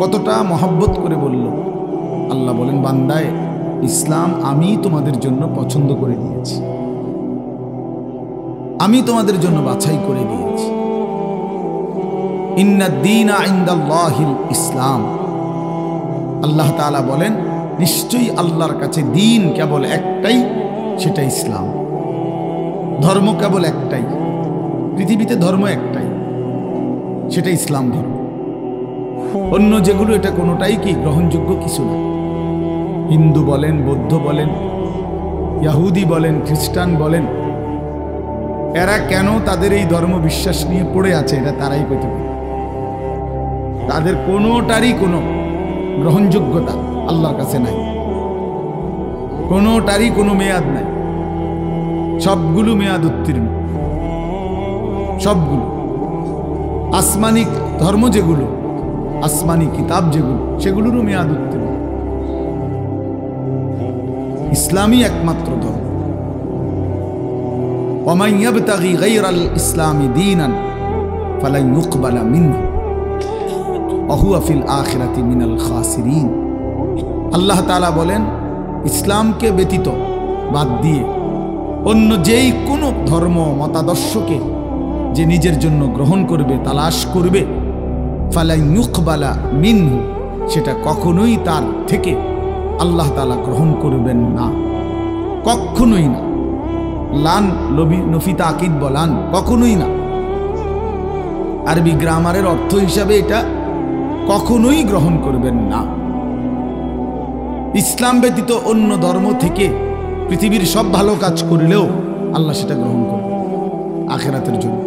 কতটা মহব্বত করে বলল। আল্লাহ বলেন, বান্দায় ইসলাম আমি তোমাদের জন্য পছন্দ করে দিয়েছি, আমি তোমাদের জন্য বাছাই করে দিয়েছি। ইন্নাদ-দীনা ইনদাল্লাহিল ইসলাম। আল্লাহ তাআলা বলেন, নিশ্চয়ই আল্লাহর কাছে দিন কেবল একটাই, সেটা ইসলাম। ধর্ম কেবল একটাই, পৃথিবীতে ধর্ম একটাই, সেটা ইসলাম ধর্ম। অন্য যেগুলো এটা কোনোটাই কি গ্রহণযোগ্য কিছু না। হিন্দু বলেন, বৌদ্ধ বলেন, ইহুদি বলেন, খ্রিস্টান বলেন, এরা কেন তাদের এই ধর্ম বিশ্বাস নিয়ে পড়ে আছে এটা তারাই কইতে পারে। তাদের কোনোটারই কোনো গ্রহণযোগ্যতা আল্লাহর কাছে নাই, কোনোটারই কোনো মেয়াদ নাই। সবগুলো মেয়াদ উত্তীর্ণ, সবগুলো। আসমানি ধর্ম যেগুলো, আসমানি কিতাব যেগুলো, সেগুলোরও মেয়াদ উত্তীর্ণ। ইসলামই একমাত্র ধর্ম। ওয়ামান ইয়াবতাগি গায়রাল ইসলামি দীনান ফালান ইউকবালা মিনহু ওয়া হুয়া ফিল আখিরাতি মিনাল খাসিরিন। আল্লাহ তাআলা বলেন, ইসলামকে ব্যতীত বাদ দিয়ে অন্য যেই কোনো ধর্ম মতাদর্শকে যে নিজের জন্য গ্রহণ করবে, তালাশ করবে, ফালান ইউকবালা মিনহু, সেটা কখনোই তার থেকে আল্লাহ তাআলা গ্রহণ করবেন না, কখনোই না। লান নফি তাকিদ বলান, কখনোই না। আরবি গ্রামারের অর্থ হিসাবে এটা কখনোই গ্রহণ করবেন না। ইসলাম ব্যতীত অন্য ধর্ম থেকে পৃথিবীর সব ভালো কাজ করলেও আল্লাহ সেটা গ্রহণ করবেন আখিরাতের জন্য।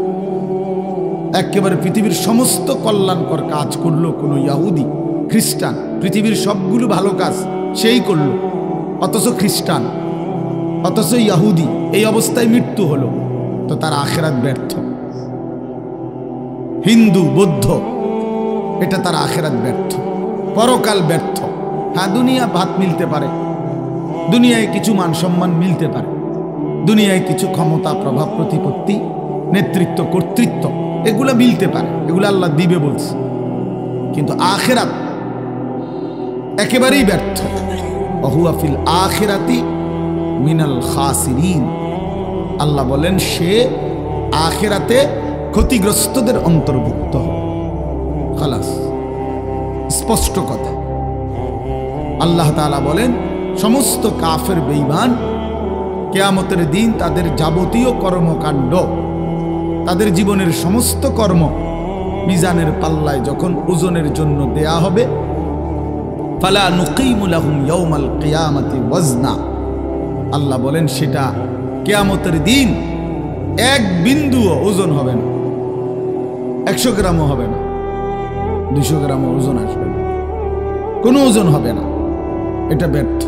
একেবারে পৃথিবীর সমস্ত কল্যাণকর কাজ করলো কোনো ইহুদি খ্রিস্টান, পৃথিবীর সবগুলো ভালো কাজ সেই করলো, অথচ খ্রিস্টান, অথচ ইহুদি, এই অবস্থায় মৃত্যু হলো, তো তার আখিরাত ব্যর্থ। হিন্দু, বৌদ্ধ, এটা তার আখিরাত ব্যর্থ, পরকাল ব্যর্থ। হ্যাঁ, দুনিয়া ভাত মিলতে পারে, দুনিয়ায় কিছু মান সম্মান মিলতে পারে, দুনিয়ায় কিছু ক্ষমতা, প্রভাব, প্রতিপত্তি, নেতৃত্ব, কর্তৃত্ব, এগুলো মিলতে পারে, এগুলো আল্লাহ দিবে বলছে। কিন্তু আখিরাত একেবারেই ব্যর্থ। ওয়া হুয়া ফিল আখিরাতি মিনাল খাসিরিন। আল্লাহ বলেন, সে আখিরাতে ক্ষতিগ্রস্তদের অন্তর্ভুক্ত হবে। খালাস, স্পষ্ট কথা। আল্লাহ তাআলা বলেন, সমস্ত কাফের বেঈমান কিয়ামতের দিন তাদের যাবতীয় কর্মকাণ্ড, তাদের জীবনের সমস্ত কর্ম মিজানের পাল্লায় যখন ওজনের জন্য দেয়া হবে, ফালা নুকিমু লাহুম ইয়াউমাল কিয়ামাতি ওয়াজনা। আল্লাহ বলেন, সেটা কিয়ামতের দিন এক বিন্দুও ওজন হবে না, 100 গ্রামও হবে না, 200 গ্রামও ওজন আসবে না, কোনো ওজন হবে না। এটা ব্যর্থ,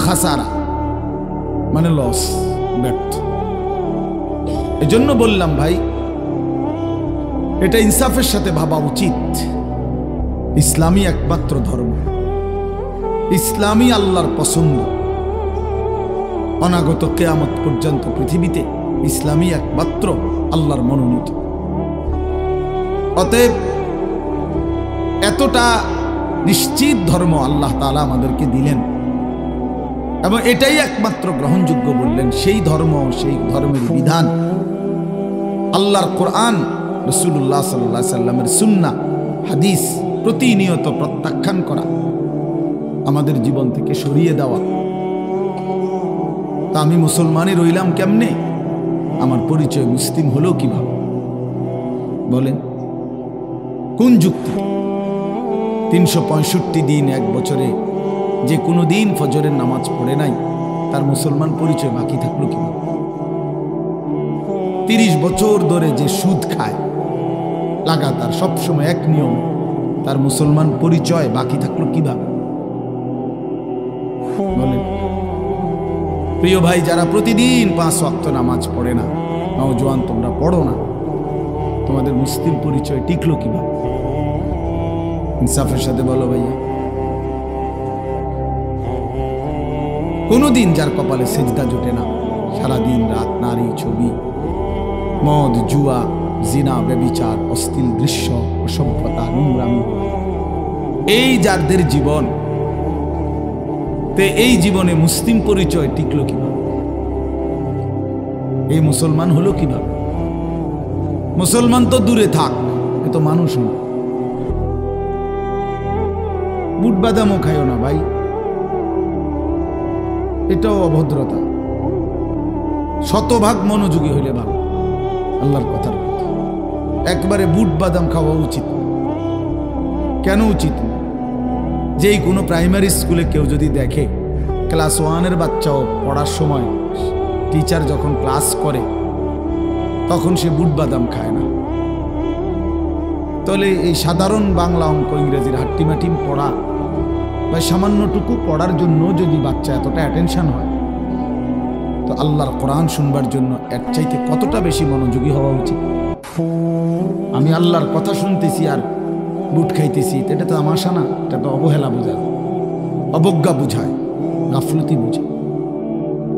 খাসারা মানে লস, ব্যর্থ। এজন্য বললাম ভাই, এটা ইনসাফের সাথে ভাবা উচিত। ইসলামই একমাত্র ধর্ম, ইসলামই আল্লাহর পছন্দ। অনাগত কিয়ামত পর্যন্ত পৃথিবীতে ইসলামই একমাত্র আল্লাহর মনোনীত। অতএব এতটা নিশ্চিত ধর্ম আল্লাহ তাআলা আমাদেরকে দিলেন এবং এটাই একমাত্র গ্রহণযোগ্য বললেন। সেই ধর্ম, সেই ধর্মের বিধান, আল্লাহর কোরআন, রাসূলুল্লাহ সাল্লাল্লাহু আলাইহি সাল্লামের সুন্নাহ, হাদিস প্রতিনিয়ত প্রত্যাখ্যান করা, আমাদের জীবন থেকে সরিয়ে দেওয়া। তা আমি মুসলমানই রইলাম কেমনে? আমার পরিচয় মুসলিম হলো কিভাবে বলেন? কোন যুক্তি? 365 দিন এক বছরে যে কোনো দিন ফজরের নামাজ পড়ে নাই, তার মুসলমান পরিচয় বাকি থাকলো কিভাবে? 30 বছর ধরে যে সুদ খায় লাগাতার, সবসময় এক নিয়ম, তার মুসলমান পরিচয় বাকি থাকলো কিভাবে বলেন? প্রিয় ভাই, যারা প্রতিদিন 5 ওয়াক্ত নামাজ পড়ে না, নওজোয়ান তোমরা পড়ো না, তোমাদের মুসলিম পরিচয় টিকলো কিভাবে? ইনসাফের সাথে বলো ভাইয়া। কোনোদিন যার কপালে সেজদা জোটে না, সারাদিন রাত নারী, ছবি, মদ, জুয়া, জিনা, ব্যভিচার, অশ্লীল দৃশ্য, অসভ্যতা, নোংরামি, এই যাদের জীবন, তে এই জীবনে মুসলিম পরিচয় টিকলো কিভাবে? এই মুসলমান হলো কিভাবে? মুসলমান তো দূরে থাক, এ তো মানুষ না। বুট বাদামও খাইও না ভাই, এটাও অভদ্রতা। শতভাগ মনোযোগী হইলে ভালো আল্লাহর কথার প্রতি। একবারে বুট বাদাম খাওয়া উচিত। কেন উচিত? যেই কোনো প্রাইমারি স্কুলে কেউ যদি দেখে ক্লাস 1-এর বাচ্চাও পড়ার সময় টিচার যখন ক্লাস করে তখন সে বুট বাদাম খায় না, তাহলে এই সাধারণ বাংলা, অঙ্ক, ইংরেজির হাট্টিমাটিম পড়া বা সামান্যটুকু পড়ার জন্য যদি বাচ্চা এতটা অ্যাটেনশন হয়, তো আল্লাহর কোরআন শুনবার জন্য এর চাইতে কতটা বেশি মনোযোগী হওয়া উচিত। আমি আল্লাহর কথা শুনতেছি আর বুট খাইতেছি, এটা তো তামাশা না, এটা তো অবহেলা বোঝায়, অবজ্ঞা বুঝায়, গাফলতি বুঝায়,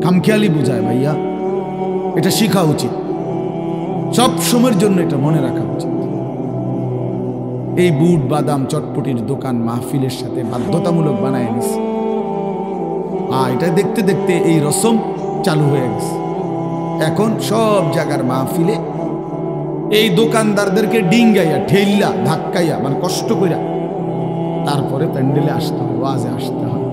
খামখেয়ালি বুঝায়। ভাইয়া, এটা শেখা উচিত, সব সময়ের জন্য এটা মনে রাখা উচিত। এই বুট বাদাম চটপটির দোকান মাহফিলের সাথে বাধ্যতামূলক বানায় নিছে। এটা দেখতে দেখতে এই রসম চালু হয়ে গেছে। এখন সব জায়গার মাহফিলে এই দোকানদারদেরকে ডিঙ্গাইয়া, ঠেল্লা, ধাক্কাইয়া, মানে কষ্ট কইরা তারপরে প্যান্ডেলে আসতে হয়, ওয়াজে আসতে হয়।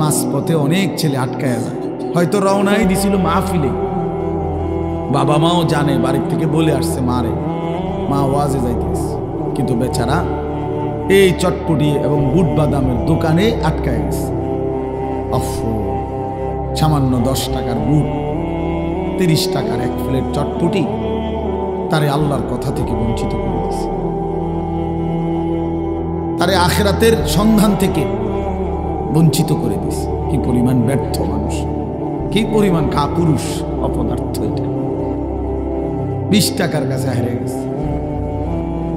মাঝপথে অনেক ছেলে আটকায়া যায়, হয়তো রওনাই দিছিল মাহফিলে, বাবা মাও জানে, বাড়ির থেকে বলে আসছে মারে, মা ওয়াজে যাইতেছে, কিন্তু বেচারা এই চটপটি এবং বুট বাদামের দোকানে আটকায় গেছে। সামান্য 10 টাকার বুট, 30 টাকার এক প্লেট চটপটি তারে আল্লাহর কথা থেকে বঞ্চিত করে দিয়েছে, তারে আখিরাতের সন্ধান থেকে বঞ্চিত করে দিয়েছে। কি পরিমাণ ব্যর্থ মানুষ, কি পরিমাণ কাপুরুষ অপদার্থ! এটা 20 টাকার কাছে হেরে গেছে,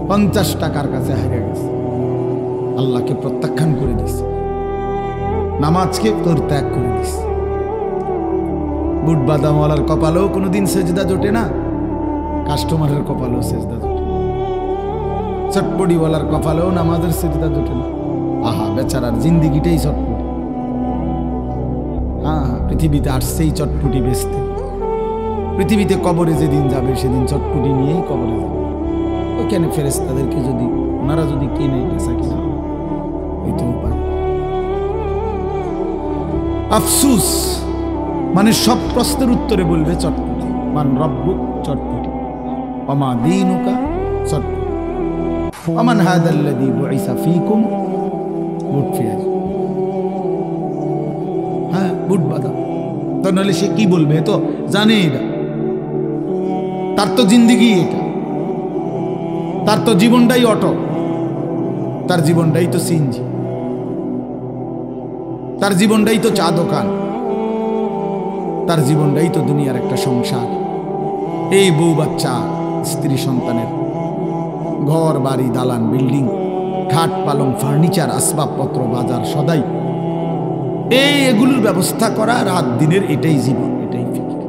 50 টাকার কাছে হেরে গেছে, আল্লাহকে প্রত্যাখ্যান করে দিছে, নামাজকে পরিত্যাগ করে দিছে। বুট বাদামওয়ালার কপালেও কোনোদিন সেজদা জোটে না, কাস্টমারের কপালেও সেজদা জোটে না, চটপটিওয়ালার কপালেও নামাজের সেজদা জোটে না। আহা, বেচারার জিন্দিগিটাই চটপটি। হ্যাঁ, পৃথিবীতে আসছেই চটপটি বেচতে, পৃথিবীতে কবরে যেদিন যাবে সেদিন চটপটি নিয়েই কবরে যাবে। ওইখানে ফেরেশতাদেরকে যদি ওনারা যদি কিনে বেচা কিনা হইতেও পারে। আফসুস, মানে সব প্রশ্নের উত্তরে বলবে চটপটি। মান রব্বুক, চটপটি। ওমা দীনুকা, চটপটি। ওমান হাদাল্লাযী বুইসা ফীকুম, বুট পেঁয়াজ। হ্যাঁ, বুট বাদাম। তো নাহলে সে কি বলবে? তো জানে এটা, তার তো জিন্দিগি এটা, তার তো জীবনটাই অটো, তার জীবনটাই তো সিএনজি, তার জীবনটাই তো চা দোকান, তার জীবনটাই তো দুনিয়ার একটা সংসার। এই বউ বাচ্চা, স্ত্রী সন্তানের ঘর বাড়ি, দালান, বিল্ডিং, খাট পালং, ফার্নিচার, আসবাবপত্র, বাজার, সদাই, এগুলোর ব্যবস্থা করা রাত দিনের, এটাই জীবন, এটাই ফিকির।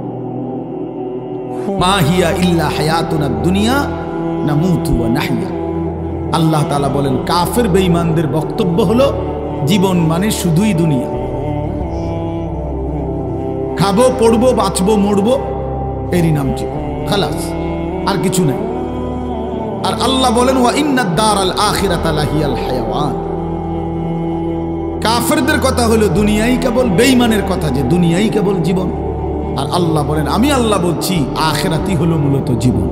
মা হিয়া ইল্লা হায়াতুনা দুনিয়া নামুতু ওয়া নাহইয়া। আল্লাহ তাআলা বলেন, কাফের বেঈমানদের বক্তব্য হলো জীবন মানে শুধুই দুনিয়া, খাবো, পড়বো, বাঁচবো, মরবো, এরই নাম জীবন, খালাস, আর কিছু নাই। আর আল্লাহ বলেন, ওয়া ইন্নাদ দারাল আখিরাতা লাহিয়াল হায়াওয়ান। কাফেরদের কথা হলো দুনিয়াই কেবল, বেঈমানের কথা যে দুনিয়াই কেবল জীবন। আর আল্লাহ বলেন, আমি আল্লাহ বলছি আখিরাতই হলো মূলত জীবন।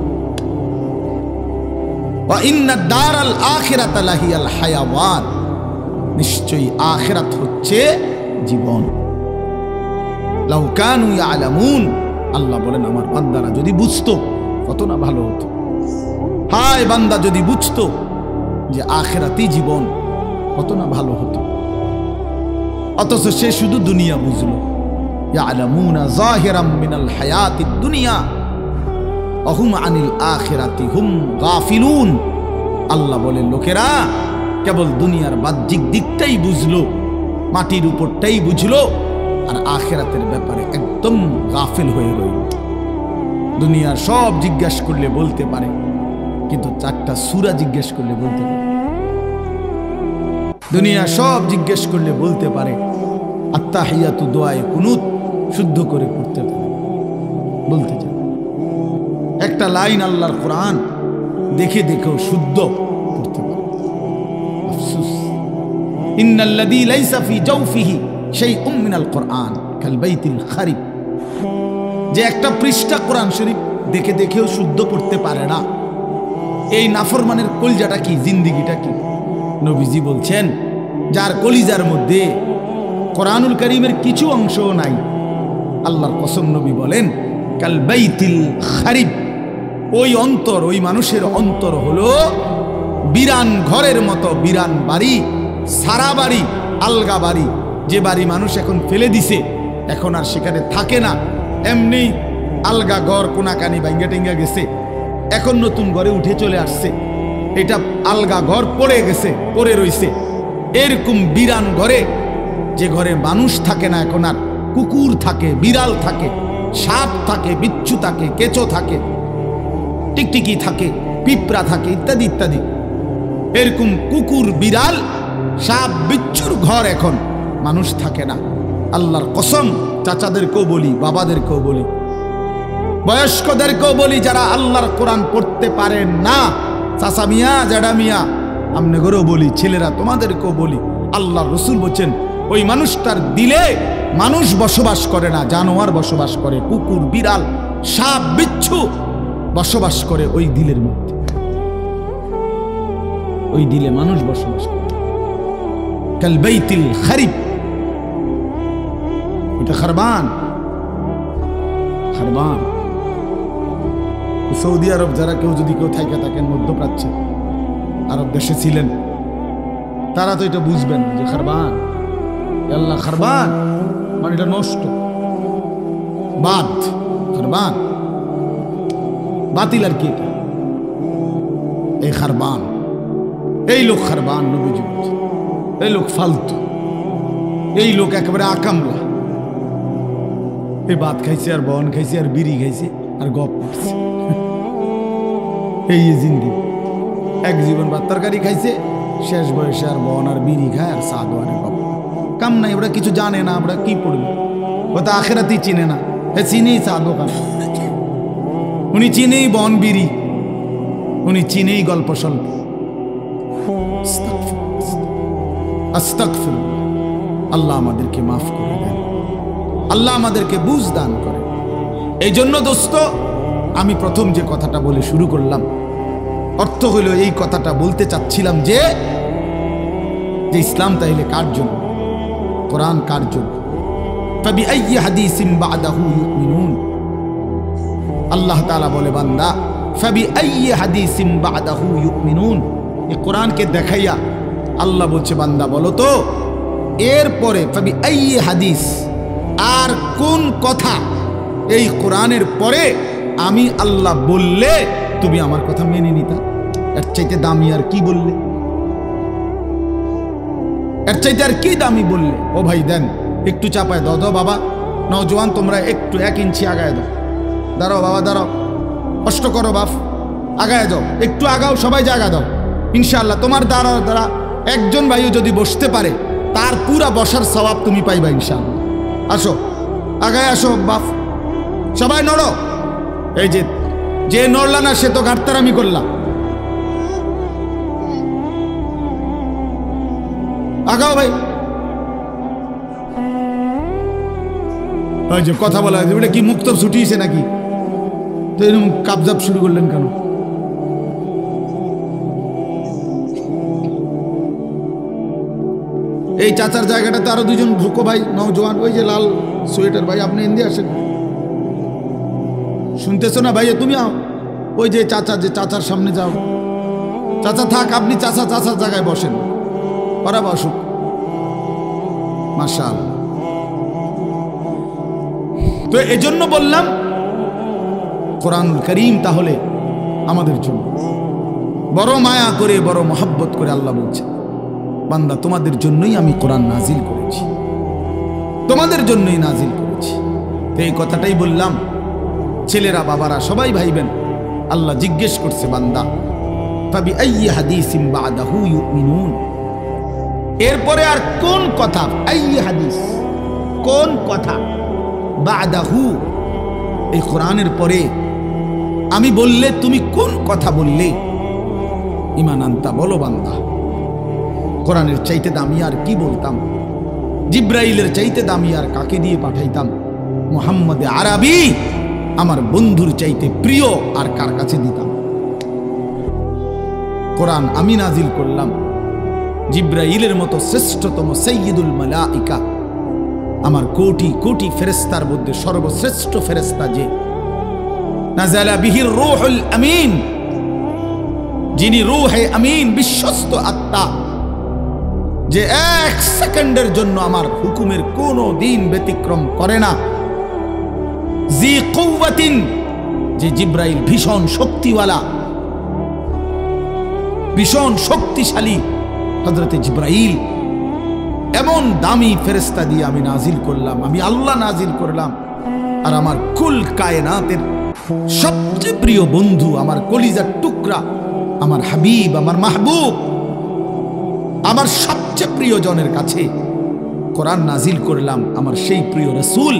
ওয়া ইন্নাদ দারাল আখিরাতা লাহিয়াল হায়াওয়ান, নিশ্চয়ই আখিরাত হচ্ছে জীবন। লাউ কানু ইয়ালামুন, আল্লাহ বলেন আমার বান্দারা যদি বুঝতো কত না ভালো হতো। হায় বান্দা যদি বুঝতো যে আখিরাতই জীবন, কত না ভালো হতো। অথচ সে শুধু দুনিয়া বুঝলো। ইয়ালামুনা যাহিরাম মিনাল হায়াতিদ দুনিয়া ওয়া হুম আনিল আখিরাতি হুম গাফিলুন। আল্লাহ বলেন, লোকেরা কেবল দুনিয়ার বাহ্যিক দিকটাই বুঝলো, মাটির উপরটাই বুঝলো, আর আখিরাতের ব্যাপারে একদম গাফিল হয়ে রইল। দুনিয়ার সব জিজ্ঞেস করলে বলতে পারে, কিন্তু 4টা সূরা জিজ্ঞেস করলে বলতে পারে। দুনিয়া সব জিজ্ঞেস করলে বলতে পারে, আত্তাহিয়াতু দোয়ায়ে কুনুত শুদ্ধ করে পড়তে পারে, বলতে চায়। একটা লাইন আল্লাহর কোরআন দেখে দেখেও শুদ্ধ পড়তে পারে। আফসোস, ইন্নাল্লাযী লাইসা ফি জাওফিহি শাইউম মিনাল কোরআন কাল বাইতিল খারিব, যে একটা পৃষ্ঠা কোরআন শরীফ দেখে দেখেও শুদ্ধ পড়তে পারে না, এই নাফরমানের কলিজাটা কি, জিন্দিগিটা কি? নবীজি বলছেন, যার কলিজার মধ্যে কোরআনুল কারীমের কিছু অংশও নাই, আল্লাহর কসম নবী বলেন কাল বাইতিল খারিব, ওই অন্তর, ওই মানুষের অন্তর হলো বিরান ঘরের মতো, বিরান বাড়ি, সারা বাড়ি, আলগা বাড়ি, যে বাড়ি মানুষ এখন ফেলে দিছে, এখন আর সেখানে থাকে না, এমনি আলগা ঘর কোনাকানি ভাঙ্গা টেঙ্গা গেছে, এখন নতুন ঘরে উঠে চলে আসছে, এটা আলগা ঘর পড়ে গেছে, পড়ে রইছে। এরকম বিরান ঘরে, যে ঘরে মানুষ থাকে না, এখন আর কুকুর থাকে, বিড়াল থাকে, সাপ থাকে, বিচ্ছু থাকে, কেঁচো থাকে, টিকটিকি থাকে, পিঁপড়া থাকে, ইত্যাদি ইত্যাদি, এরকম কুকুর, বিড়াল, সাপ, বিচ্ছুর ঘর এখন মানুষ থাকে না। আল্লাহর কসম, চাচাদেরকেও বলি, বাবাদেরকেও বলি, বয়স্কদেরকেও বলি, যারা আল্লাহর কোরআন পড়তে পারেন না, চাচা মিয়া, জ্যাডা মিয়া, আপনাদেরও বলি, ছেলেরা তোমাদেরকেও বলি, আল্লাহর রাসূল বলেন ওই মানুষটার দিলে মানুষ বসবাস করে না, জানোয়ার বসবাস করে, কুকুর, বিড়াল, সাপ, বিচ্ছু বসবাস করে ওই দিলের মধ্যে, ওই দিলে মানুষ বসবাস করে। কাল বাইতিল খারিব, এটা খারবান, খারবান। সৌদি আরব যারা কেউ যদি কেউ থাইকা থাকেন, মধ্যপ্রাচ্যে আরব দেশে ছিলেন, তারা তো এটা বুঝবেন যে খারবান, আল্লাহ খারবান মানে এটা নষ্ট, বাদ, খারবান বাতিল, আর কি এটা, এই খারবান, এই লোক খারবান, নবীজি বলছেন এই লোক ফালতু, এই লোক একেবারে আকামলা, এই ভাত খাইছে আর বন খাইছে আর বিড়ি খাইছে আর গপ করছে, এই জিন্দি এক জীবন ভাত তরকারি খাইছে, শেষ বয়সে আর বন আর বিড়ি খায় আর সাধু আর গপ, কাম নাই, ওরা কিছু জানে না, আমরা কি পড়বো, ও তো আখেরাতেই চিনে না, হে চিনেই সাধু খান, উনি চিনেই বন বিড়ি, উনি চিনেই গল্প স্বল্প। আস্তাগফিরুল্লাহ, আল্লাহ আমাদেরকে মাফ করে দেন, আল্লাহ আমাদেরকে বুঝ দান করে। এই জন্য দোস্ত, আমি প্রথম যে কথাটা বলে শুরু করলাম, অর্থ হইল এই কথাটা বলতে চাচ্ছিলাম যে ইসলাম তাইলে কার জন্য, কোরআন কার জন্য, ফাবিআইয়ি হাদিসিন বা'দাহু ইউমিনুন। আল্লাহ তাআলা বলে, বান্দা ফাবিআইয়ি হাদিসিন বা'দাহু ইউমিনুন, এই কোরআনকে দেখাইয়া আল্লাহ বলছে, বান্দা বলো তো এরপরে ফাবিআইয়ি হাদিস, আর কোন কথা এই কোরআনের পরে আমি আল্লাহ বললে তুমি আমার কথা মেনে নিতা? এর চাইতে দামি আর কি বললে, এর চাইতে আর কি দামি বললে? ও ভাই দেন, একটু চাপায় দাও, দাও বাবা, নওজোয়ান তোমরা একটু 1 ইঞ্চি আগায় দাও, দাঁড়াও বাবা দাঁড়াও, কষ্ট করো বাপ, আগায় দাও, একটু আগাও, সবাই জায়গা দাও, ইনশাআল্লাহ তোমার দ্বারা একজন ভাইও যদি বসতে পারে, তার পুরা বসার সওয়াব তুমি পাইবা ইনশাআল্লাহ। আসো, আগায় আসো বাপ, সবাই নড়ো। এই যে নড়লা না, সে তো ঘাটতারামি করলাম, আগাও ভাই। ওই যে কথা বলা, ওটা কি মুক্তব ছুটিয়েছে নাকি? তো এরকম কাবজাব শুরু করলেন কেন? এই চাচার জায়গাটাতে আরো 2 জন ঢুকো ভাই, নওজোয়ান, ওই যে লাল সোয়েটার ভাই, আপনি এদিকে আসেন, শুনতেছো না ভাই? তুমি ওই যে চাচার সামনে যাও, চাচা থাক, আপনি চাচার জায়গায় বসেন, ওরা বসুক, মাশাআল্লাহ। তো এজন্য বললাম কোরআনুল কারীম তাহলে আমাদের জন্য বড় মায়া করে, বড় মহব্বত করে আল্লাহ বলছে, বান্দা তোমাদের জন্যই আমি কোরআন নাজিল করেছি, তোমাদের জন্যই নাজিল করেছি। তো এই কথাটাই বললাম, ছেলেরা, বাবারা সবাই ভাইবেন। আল্লাহ জিজ্ঞেস করছে, বান্দা ফাবিআইয়ি হাদিসিন বা'দাহু ইউমিনুন, এরপরে আর কোন কথা, এই হাদিস, কোন কথা বাদাহু, এই কোরআনের পরে আমি বললে তুমি কোন কথা বললে? ঈমান আনতা, বলো বান্দা, কোরআনের চাইতে দামি আর কি বলতাম? জিব্রাইলের চাইতে দামি আর কাকে দিয়ে পাঠাইতাম? মুহাম্মদে আরবি আমার বন্ধুর চাইতে প্রিয় আর কার কাছে দিতাম? কোরআন আমি নাজিল করলাম, জিব্রাইলের মতো শ্রেষ্ঠতম সাইয়্যিদুল মালাইকা, আমার কোটি কোটি ফেরেশতার মধ্যে সর্বশ্রেষ্ঠ ফেরেশতা যে, নাযালা বিহির রূহুল আমিন, যিনি রূহে আমিন, বিশ্বস্ত আত্মা, যে এক সেকেন্ডের জন্য আমার হুকুমের কোনো দিন ব্যতিক্রম করে না। জি কুওয়াতিন, যে জিব্রাইল ভীষণ শক্তিওয়ালা, ভীষণ শক্তিশালী হযরতে জিব্রাইল, এমন দামি ফেরেশতা দিয়ে আমি নাজিল করলাম, আমি আল্লাহ নাজিল করলাম। আর আমার কুল কায়নাতের সবচেয়ে প্রিয় বন্ধু, আমার কলিজার টুকরা, আমার হাবিব, আমার মাহবুব, আমার সবচেয়ে প্রিয়জনের কাছে কোরআন নাজিল করলাম, আমার সেই প্রিয় রাসূল।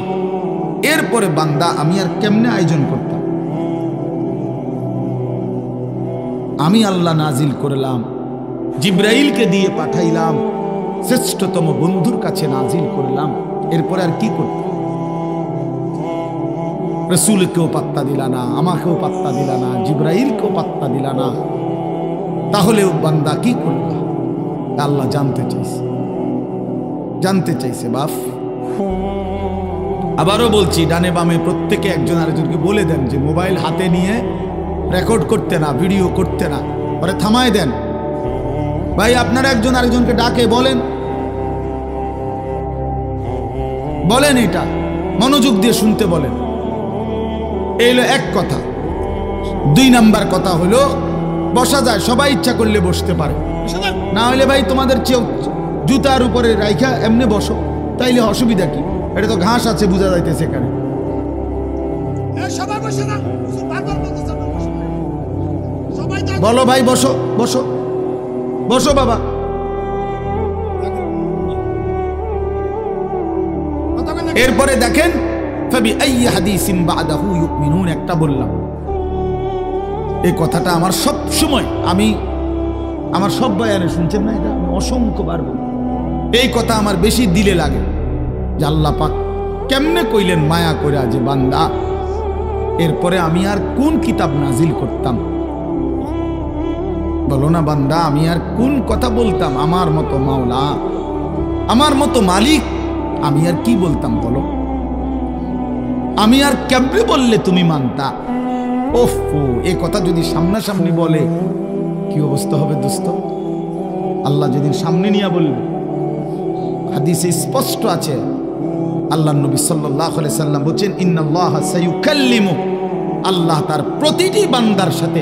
এরপরে বান্দা আমি আর কেমনে আয়োজন করতাম? আমি আল্লাহ নাজিল করলাম, জিব্রাইলকে দিয়ে পাঠাইলাম, শ্রেষ্ঠতম বন্ধুর কাছে নাজিল করলাম, এরপরে আর কি করতাম? রাসূলকেও পাত্তা দিলা না, আমাকেও পাত্তা দিলা না, জিব্রাইলকেও পাত্তা দিলা না, তাহলেও বান্দা কি করলা? আল্লাহ জানতে চাইছে, জানতে চাইছে বাপ। আবারও বলছি, ডানে বামে প্রত্যেকে একজন আরেকজনকে বলে দেন যে মোবাইল হাতে নিয়ে রেকর্ড করতে না, ভিডিও করতে না, পরে থামায় দেন। ভাই আপনারা একজন আরেকজনকে ডাকে বলেন, বলেন, এটা মনোযোগ দিয়ে শুনতে বলেন। এই হলো এক কথা। 2 নাম্বার কথা হলো, বসা যায়, সবাই ইচ্ছা করলে বসতে পারে, না হলে ভাই তোমাদের জুতার উপরে রাইখা এমনি বসো, তাইলে অসুবিধা কি? এটা তো ঘাস আছে, বোঝা যাইতেছে এখানে। বলো ভাই, বসো বসো বসো বাবা। এরপরে দেখেন, ফাবি আইয়ি হাদিসিন বাদাহু ইউমিনুন, একটা বললাম। এই কথাটা আমার সব সময়, আমি আমার সব বয়ানে শুনছেন না, এটা আমি অসংখ্যবার বলি। এই কথা আমার বেশি দিলে লাগে যে আল্লাহ পাক কেমনে কইলেন মায়া করে যে বান্দা, এরপরে আমি আর কোন কিতাব নাজিল করতাম? বলো না বান্দা, আমি আর কোন কথা বলতাম? আমার মতো মাওলা, আমার মতো মালিক, আমি আর কি বলতাম বলো? আমি আর কেমনে বললে তুমি মানতা? ওফ, এই কথা যদি সামনাসামনি বলে কি অবস্থা হবে দোস্ত? আল্লাহ যদি সামনে নিয়ে বলবে, হাদিসে স্পষ্ট আছে, আল্লাহ নবী সাল্লাল্লাহু আলাইহি সাল্লাম বলেন, ইন্নাল্লাহা সায়ুকাল্লিমু, আল্লাহ তার প্রতিটি বান্দার সাথে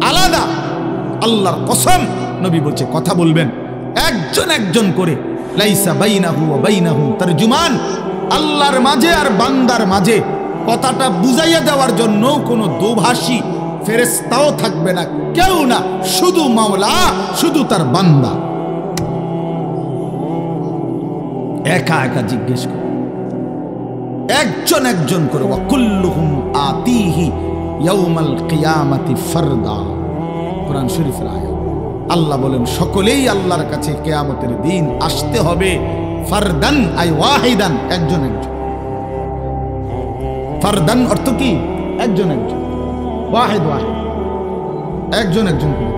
আলাদা, আল্লাহর কসম নবী বলছে কথা বলবেন, একজন একজন করে। লাইসা বাইনাহু ওয়া বাইনাহু তারজুমান, আল্লাহর মাঝে আর বান্দার মাঝে কথাটা বুঝাইয়া দেওয়ার জন্য কোনো দোভাষী ফেরেশতাও থাকবে না, কেউ না, শুধু মাওলা, শুধু তার বান্দা একা একা জিজ্ঞেস করে, একজন একজন করে। ওয়া কুল্লুহুম আতিহি ইয়াউমাল কিয়ামাতি ফারদা, কোরআন শরীফের আয়াত। আল্লাহ বলেন সকলেই আল্লাহর কাছে কিয়ামতের দিন আসতে হবে, ফারদান আই ওয়াহিদান, একজন একজন। ফারদান অর্থ কি? একজন একজন, ওয়াহিদ ওয়াহিদ, একজন একজন করে।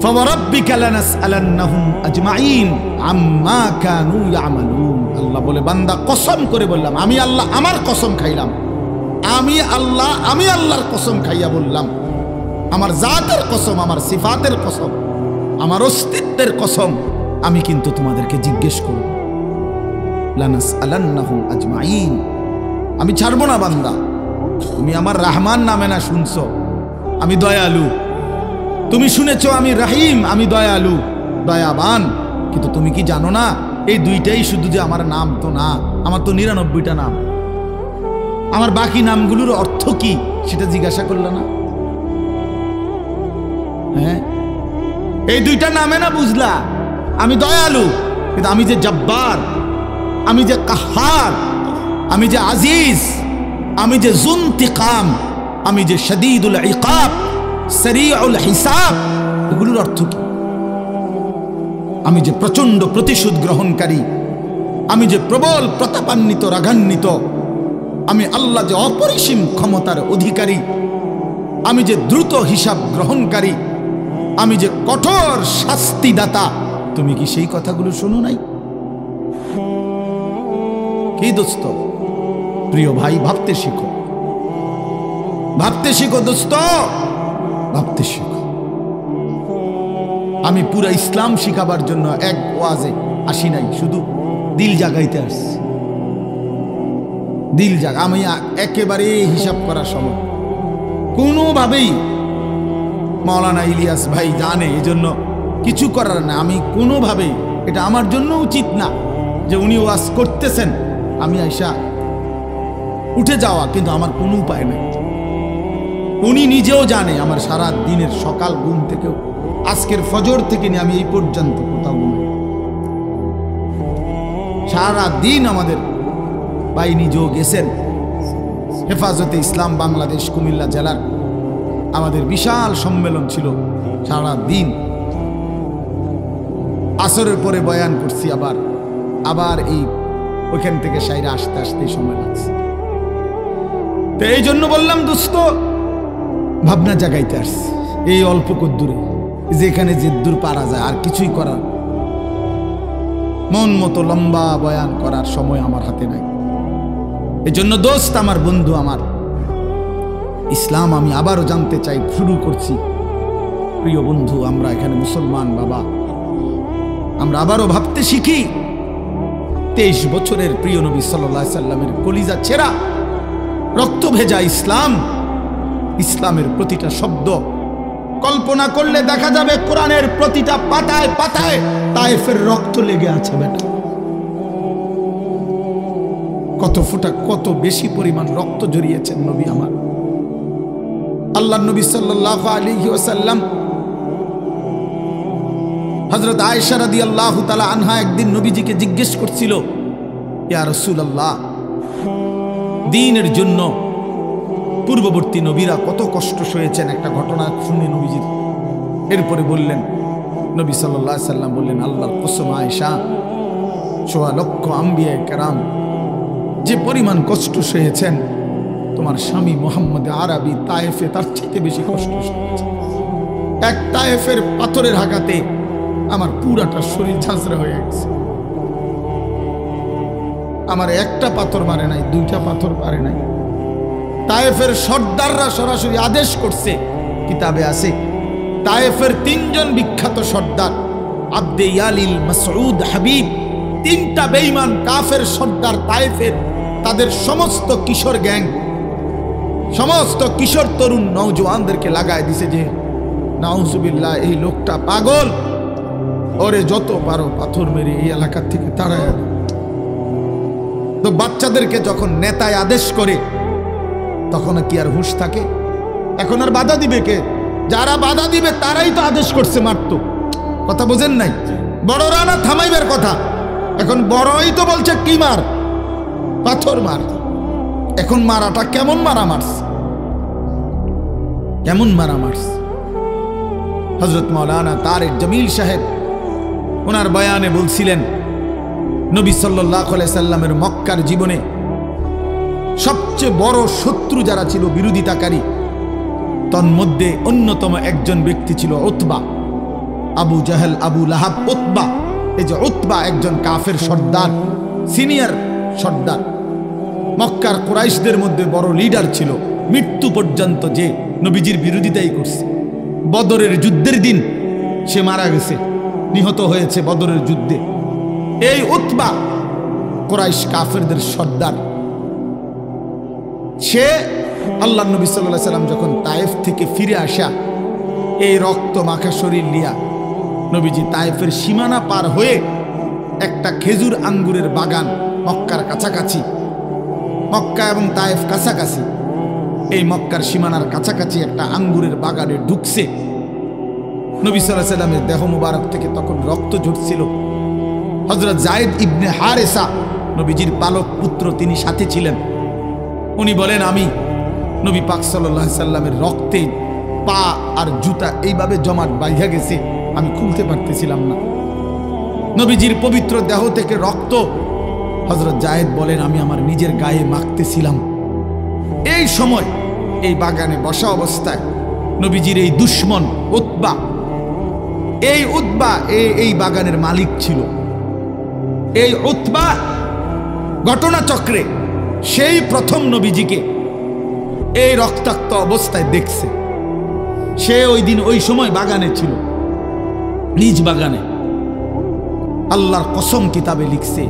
ফাওয়ারাব্বিকা লানাসআলান্নাহুম আজমাইন আম্মা কানু ইয়ামালুন, আল্লাহ বলে বান্দা কসম করে বললাম, আমি আল্লাহ আমার কসম খাইলাম, আমি আল্লাহর কসম খাইয়া বললাম, আমার জাতের কসম, আমার সিফাতের কসম, আমার অস্তিত্বের কসম, আমি কিন্তু তোমাদেরকে জিজ্ঞেস করব। লানাসআলান্নাহুম আজমাইন, আমি ছাড়বো না বান্দা। তুমি আমার রহমান নামে না শুনছো, আমি দয়ালু। তুমি শুনেছো আমি রহিম, আমি দয়ালু দয়াবান। কিন্তু তুমি কি জানো না, এই দুইটাই শুধু যে আমার নাম তো না, আমার তো 99টা নাম। আমার বাকি নামগুলোর অর্থ কি সেটা জিজ্ঞাসা করলে না? হ্যাঁ, এই দুইটা নামে না বুঝলা আমি দয়ালু, কিন্তু আমি যে জব্বার, আমি যে কাহার, আমি যে আজিজ, আমি যে জুনতিকাম, আমি যে শদীদুল ইকাব, সরিউল হিসাব, এগুলোর অর্থ কি? আমি যে প্রচন্ড প্রতিশোধ গ্রহণকারী, আমি যে প্রবল প্রতাপান্বিত রাগান্বিত, আমি আল্লাহ যে অপরিসীম ক্ষমতার অধিকারী, আমি যে দ্রুত হিসাব গ্রহণকারী, আমি যে কঠোর শাস্তিদাতা, তুমি কি সেই কথাগুলো শোনো নাই? কি দোস্ত, প্রিয় ভাই, ভাবতে শিখো, ভাবতে শিখো দোস্ত, ভাবতে শিখো। আমি পুরা ইসলাম শিখাবার জন্য এক ওয়াজে আসি নাই, শুধু দিল জাগাইতে আসছি। দিল জাগা, আমি একেবারে হিসাব করার সময় কোনোভাবেই, মাওলানা ইলিয়াস ভাই জানে, এই জন্য কিছু করার না, আমি কোনোভাবেই, এটা আমার জন্য উচিত না যে উনি ওয়াজ করতেছেন আমি আইসা উঠে যাওয়া, কিন্তু আমার কোনো উপায় নেই। উনি নিজেও জানে আমার সারা দিনের সকাল ঘুম থেকেও, আজকের ফজর থেকে নিয়ে আমি এই পর্যন্ত কোথাও ঘুমাই, সারা দিন আমাদের ভাই নিজেও গেছেন হেফাজতে ইসলাম বাংলাদেশ কুমিল্লা জেলার, আমাদের বিশাল সম্মেলন ছিল, সারা দিন আসরের পরে বয়ান করছি, আবার এই ওইখান থেকে সাইরা আসতে আসতে সময় লাগছে। তো এই জন্য বললাম দোস্ত, ভাবনা জাগাইতে আসছি এই অল্প কদ্দূরে, যেখানে যে দূর পারা যায়, আর কিছুই করার, মন মতো লম্বা বয়ান করার সময় আমার হাতে নাই। এই জন্য দোস্ত, আমার বন্ধু, আমার ইসলাম আমি আবারও জানতে চাই, শুরু করছি। প্রিয় বন্ধু, আমরা এখানে মুসলমান বাবা, আমরা আবারও ভাবতে শিখি। 23 বছরের প্রিয় নবী সাল্লাল্লাহু আলাইহি সাল্লামের কলিজা ছেঁড়া রক্ত ভেজা ইসলাম, ইসলামের প্রতিটা শব্দ কল্পনা করলে দেখা যাবে কোরআনের প্রতিটা পাতায় পাতায় তায়েফের রক্ত লেগে আছে। বেটা, কত ফোঁটা, কত বেশি পরিমাণ রক্ত জড়িয়েছেন নবী আমার। আল্লাহ নবী সাল্লাল্লাহু আলাইহি ওয়াসাল্লাম, হযরত আয়েশা রাদিয়াল্লাহু তাআলা আনহা একদিন নবীজিকে জিজ্ঞেস করছিল, ইয়া রাসূলুল্লাহ, দ্বীনের জন্য পূর্ববর্তী নবীরা কত কষ্ট সয়েছেন, একটা ঘটনা শুনে নবীজির। এরপরে বললেন, নবী সাল্লাল্লাহু আলাইহি সাল্লাম বললেন, আল্লাহর কসম আয়েশা, 1.25 লক্ষ আম্বিয়া কেরাম যে পরিমাণ কষ্ট সয়েছেন, তোমার স্বামী মুহাম্মদ আরবি তায়েফে তার চেয়ে বেশি কষ্ট সয়েছে। এক তায়েফের পাথরের আঘাতে আমার পুরাটা শরীর ঝাঁঝরা হয়ে গেছে। আমার একটা পাথর মারে নাই, 2টা পাথর মারে নাই। তায়েফের সর্দাররা সরাসরি আদেশ করছে, কিতাবে আছে, তায়েফের 3 জন বিখ্যাত সর্দার, আব্দে ইয়ালিল, মাসউদ, হাবিব, 3টা বেঈমান কাফের সর্দার তায়েফের, তাদের সমস্ত কিশোর গ্যাং, সমস্ত কিশোর তরুণ নওজওয়ানদেরকে লাগায় দিছে যে নাউজুবিল্লাহ, এই লোকটা পাগল, ওরে যত পারো পাথর মেরে এই এলাকার থেকে তাড়ায়। তো বাচ্চাদেরকে যখন নেতায় আদেশ করে, তখন কি আর হুঁশ থাকে? এখন আর বাধা দিবে কে? যারা বাধা দিবে তারাই তো আদেশ করছে মারতো। কথা বোঝেন নাই? বড়রা না থামাইবার কথা, এখন বড়ই তো বলছে কি মার, পাথর মার। এখন মারাটা কেমন মারা মারছে, কেমন মারা মারছে। হযরত মাওলানা তারেক জামিল সাহেব ওনার বয়ানে বলছিলেন, নবী সাল্লাল্লাহু আলাইহি সাল্লামের মক্কার জীবনে সবচেয়ে বড় শত্রু যারা ছিল, বিরোধিতাকারী, তন্মধ্যে অন্যতম একজন ব্যক্তি ছিল উতবা, আবু জাহেল, আবু লাহাব। উতবা, এই যে উতবা একজন কাফের সর্দার, সিনিয়র সর্দার, মক্কার কুরাইশদের মধ্যে বড় লিডার ছিল, মৃত্যু পর্যন্ত যে নবীজির বিরোধিতাই করছে। বদরের যুদ্ধের দিন সে মারা গেছে, নিহত হয়েছে বদরের যুদ্ধে। এই উতবা কুরাইশ কাফেরদের সর্দার, সে আল্লাহ নবী সাল্লাল্লাহু আলাইহি সাল্লাম যখন তায়েফ থেকে ফিরে আসা, এই রক্ত মাখা শরীর নিয়া নবীজি তায়েফের সীমানা পার হয়ে একটা খেজুর আঙ্গুরের বাগান, মক্কার কাছাকাছি, মক্কা এবং তায়েফ কাছাকাছি, এই মক্কার সীমানার কাছাকাছি একটা আঙ্গুরের বাগানে ঢুকছে। নবী সাল্লাল্লাহু আলাইহি ওয়াসাল্লামের দেহ মুবারক থেকে তখন রক্ত ঝরছিল। হযরত যায়েদ ইবনে হারেসা নবীজির পালক পুত্র, তিনি সাথে ছিলেন। উনি বলেন, আমি নবী পাক সাল্লাল্লাহু আলাইহি ওয়াসাল্লামের রক্তে পা আর জুতা এইভাবে জমাট বাইধা গেছে, আমি খুলতে পারতেছিলাম না। নবীজির পবিত্র দেহ থেকে রক্ত, হযরত যায়েদ বলেন, আমি আমার নিজের গায়ে মাখতেছিলাম। এই সময় এই বাগানে বসা অবস্থায় নবীজির এই দুশমন উতবা, এই উতবা এই বাগানের মালিক ছিল। এই উতবা ঘটনাচক্রে সেই প্রথম নবীজিকে এই রক্তাক্ত অবস্থায় দেখছে। সে ওই দিন ওই সময় বাগানে ছিল, নিজ বাগানে। আল্লাহর কসম কিতাবে লিখছে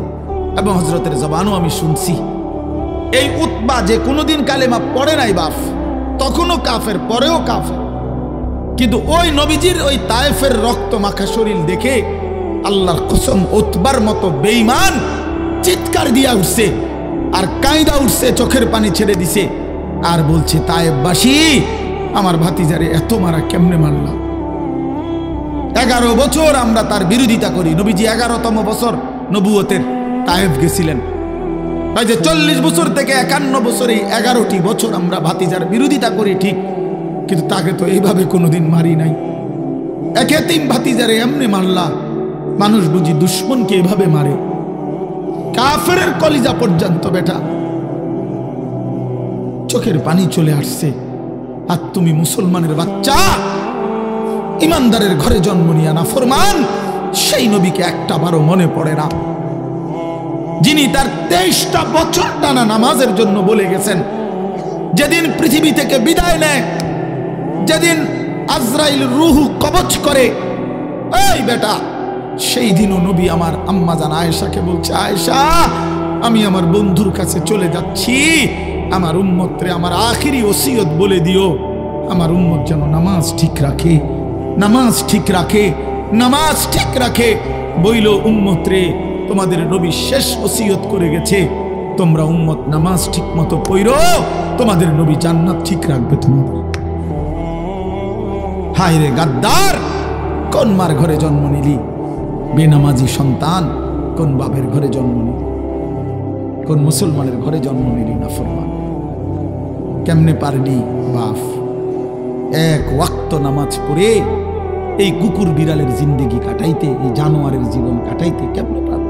এবং হযরতের জবানও আমি শুনছি, এই উতবা যে কোনোদিন কালেমা পড়ে নাই বাপ, তখনও কাফের, পরেও কাফের, কিন্তু ওই নবীজির ওই তায়েফের রক্ত মাখা শরীর দেখে আল্লাহর কসম উতবার মতো বেঈমান চিৎকার দিয়া উঠছে আর কাঁদা উঠছে, চোখের পানি ছেড়ে দিছে আর বলছে, তায়েফবাসী, আমার ভাতিজারে এত মারা কেমনে মারলা? 11 বছর আমরা তার বিরোধিতা করি। নবীজি 11তম বছর নবুয়তের তায়েফ গেছিলেন। তাই যে 40 বছর থেকে 51 বছর, এই 11টি বছর আমরা ভাতিজার বিরোধিতা করি ঠিক, কিন্তু তাকে তো এইভাবে কোনোদিন মারি নাই। এক এতিম ভাতিজারে এমনি মারলা, মানুষ বুঝি দুশ্মনকে এভাবে মারে? কাফেরের কলিজা পর্যন্ত বেটা চোখের পানি চলে আসছে। আর তুমি মুসলমানের বাচ্চা, ইমানদারের ঘরে জন্ম নিয়া নাফরমান, সেই নবীকে একটা বারও মনে পড়ে না, যিনি তার 23টা বছর টানা নামাজের জন্য বলে গেছেন। যেদিন পৃথিবী থেকে বিদায় নেয়, যেদিন আজরাইল রূহ কবজ করে, এই বেটা, সেই দিনও নবী আমার আম্মা জান আয়েশাকে বলছে, আয়েশা, আমি আমার বন্ধুর কাছে চলে যাচ্ছি, আমার উম্মতরে আমার আখিরি ওসিয়ত বলে দিও, আমার উম্মত যেন নামাজ ঠিক রাখে, নামাজ ঠিক রাখে, নামাজ ঠিক রাখে। বইল, উম্মত রে, তোমাদের নবী শেষ ওসিয়ত করে গেছে, তোমরা উম্মত নামাজ ঠিক মতো পড়ো, তোমাদের নবী জান্নাত ঠিক রাখবে তোমাদের। হায় রে গাদ্দার, কোন মার ঘরে জন্ম নিলি? বেনামাজি সন্তান, কোন বাপের ঘরে জন্ম নিলি? কোন মুসলমানের ঘরে জন্ম নিলি নাফরমান? কেমনে পারলি বাপ এক ওয়াক্ত নামাজ পড়ে এই কুকুর বিড়ালের জিন্দেগি কাটাইতে, এই জানোয়ারের জীবন কাটাইতে? কেমনে পারল?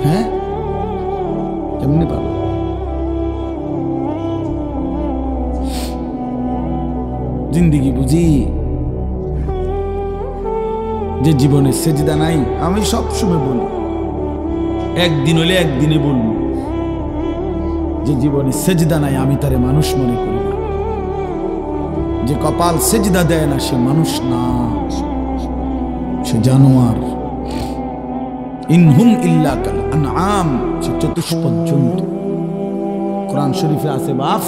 হ্যাঁ, কেমনে পারল? জিন্দেগি বুঝি যে জীবনে সেজদা নাই। আমি সবসময় বলি, একদিন হলে একদিনে বলবো, যে জীবনে সেজদা নাই আমি তারে মানুষ মনে করি না। যে কপাল সেজদা দেয় না সে মানুষ না, সে জানোয়ার। ইনহুম ইল্লা কাল আনআম, সে চতুষ্পদ জন্তু। কোরআন শরীফে আছে বাপ,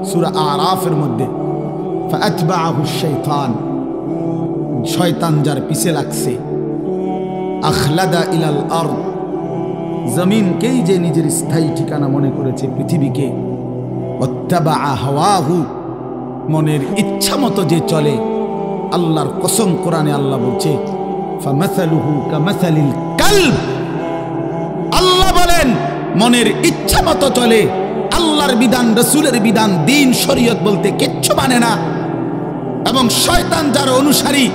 সূরা আরাফের মধ্যে, ফাআতবাআহু শাইতান, শয়তান যার পিছে লাগছে, আখলাদা ইলাল আরদ, জমিনকেই যে নিজের স্থায়ী ঠিকানা মনে করেছে, পৃথিবীকে, ওয়াত্তাবাআ হাওয়াহু, মনের ইচ্ছা মতো যে চলে। আল্লাহর কসম, কোরআনে আল্লাহ বলছে, ফামাসালুহু কামাসালিল কালব, আল্লাহ বলেন মনের ইচ্ছা মতো চলে, আল্লাহর বিধান, রাসূলের বিধান, দ্বীন, শরীয়ত বলতে কিচ্ছু মানে না। এবং শয়তান যার অনুসারী,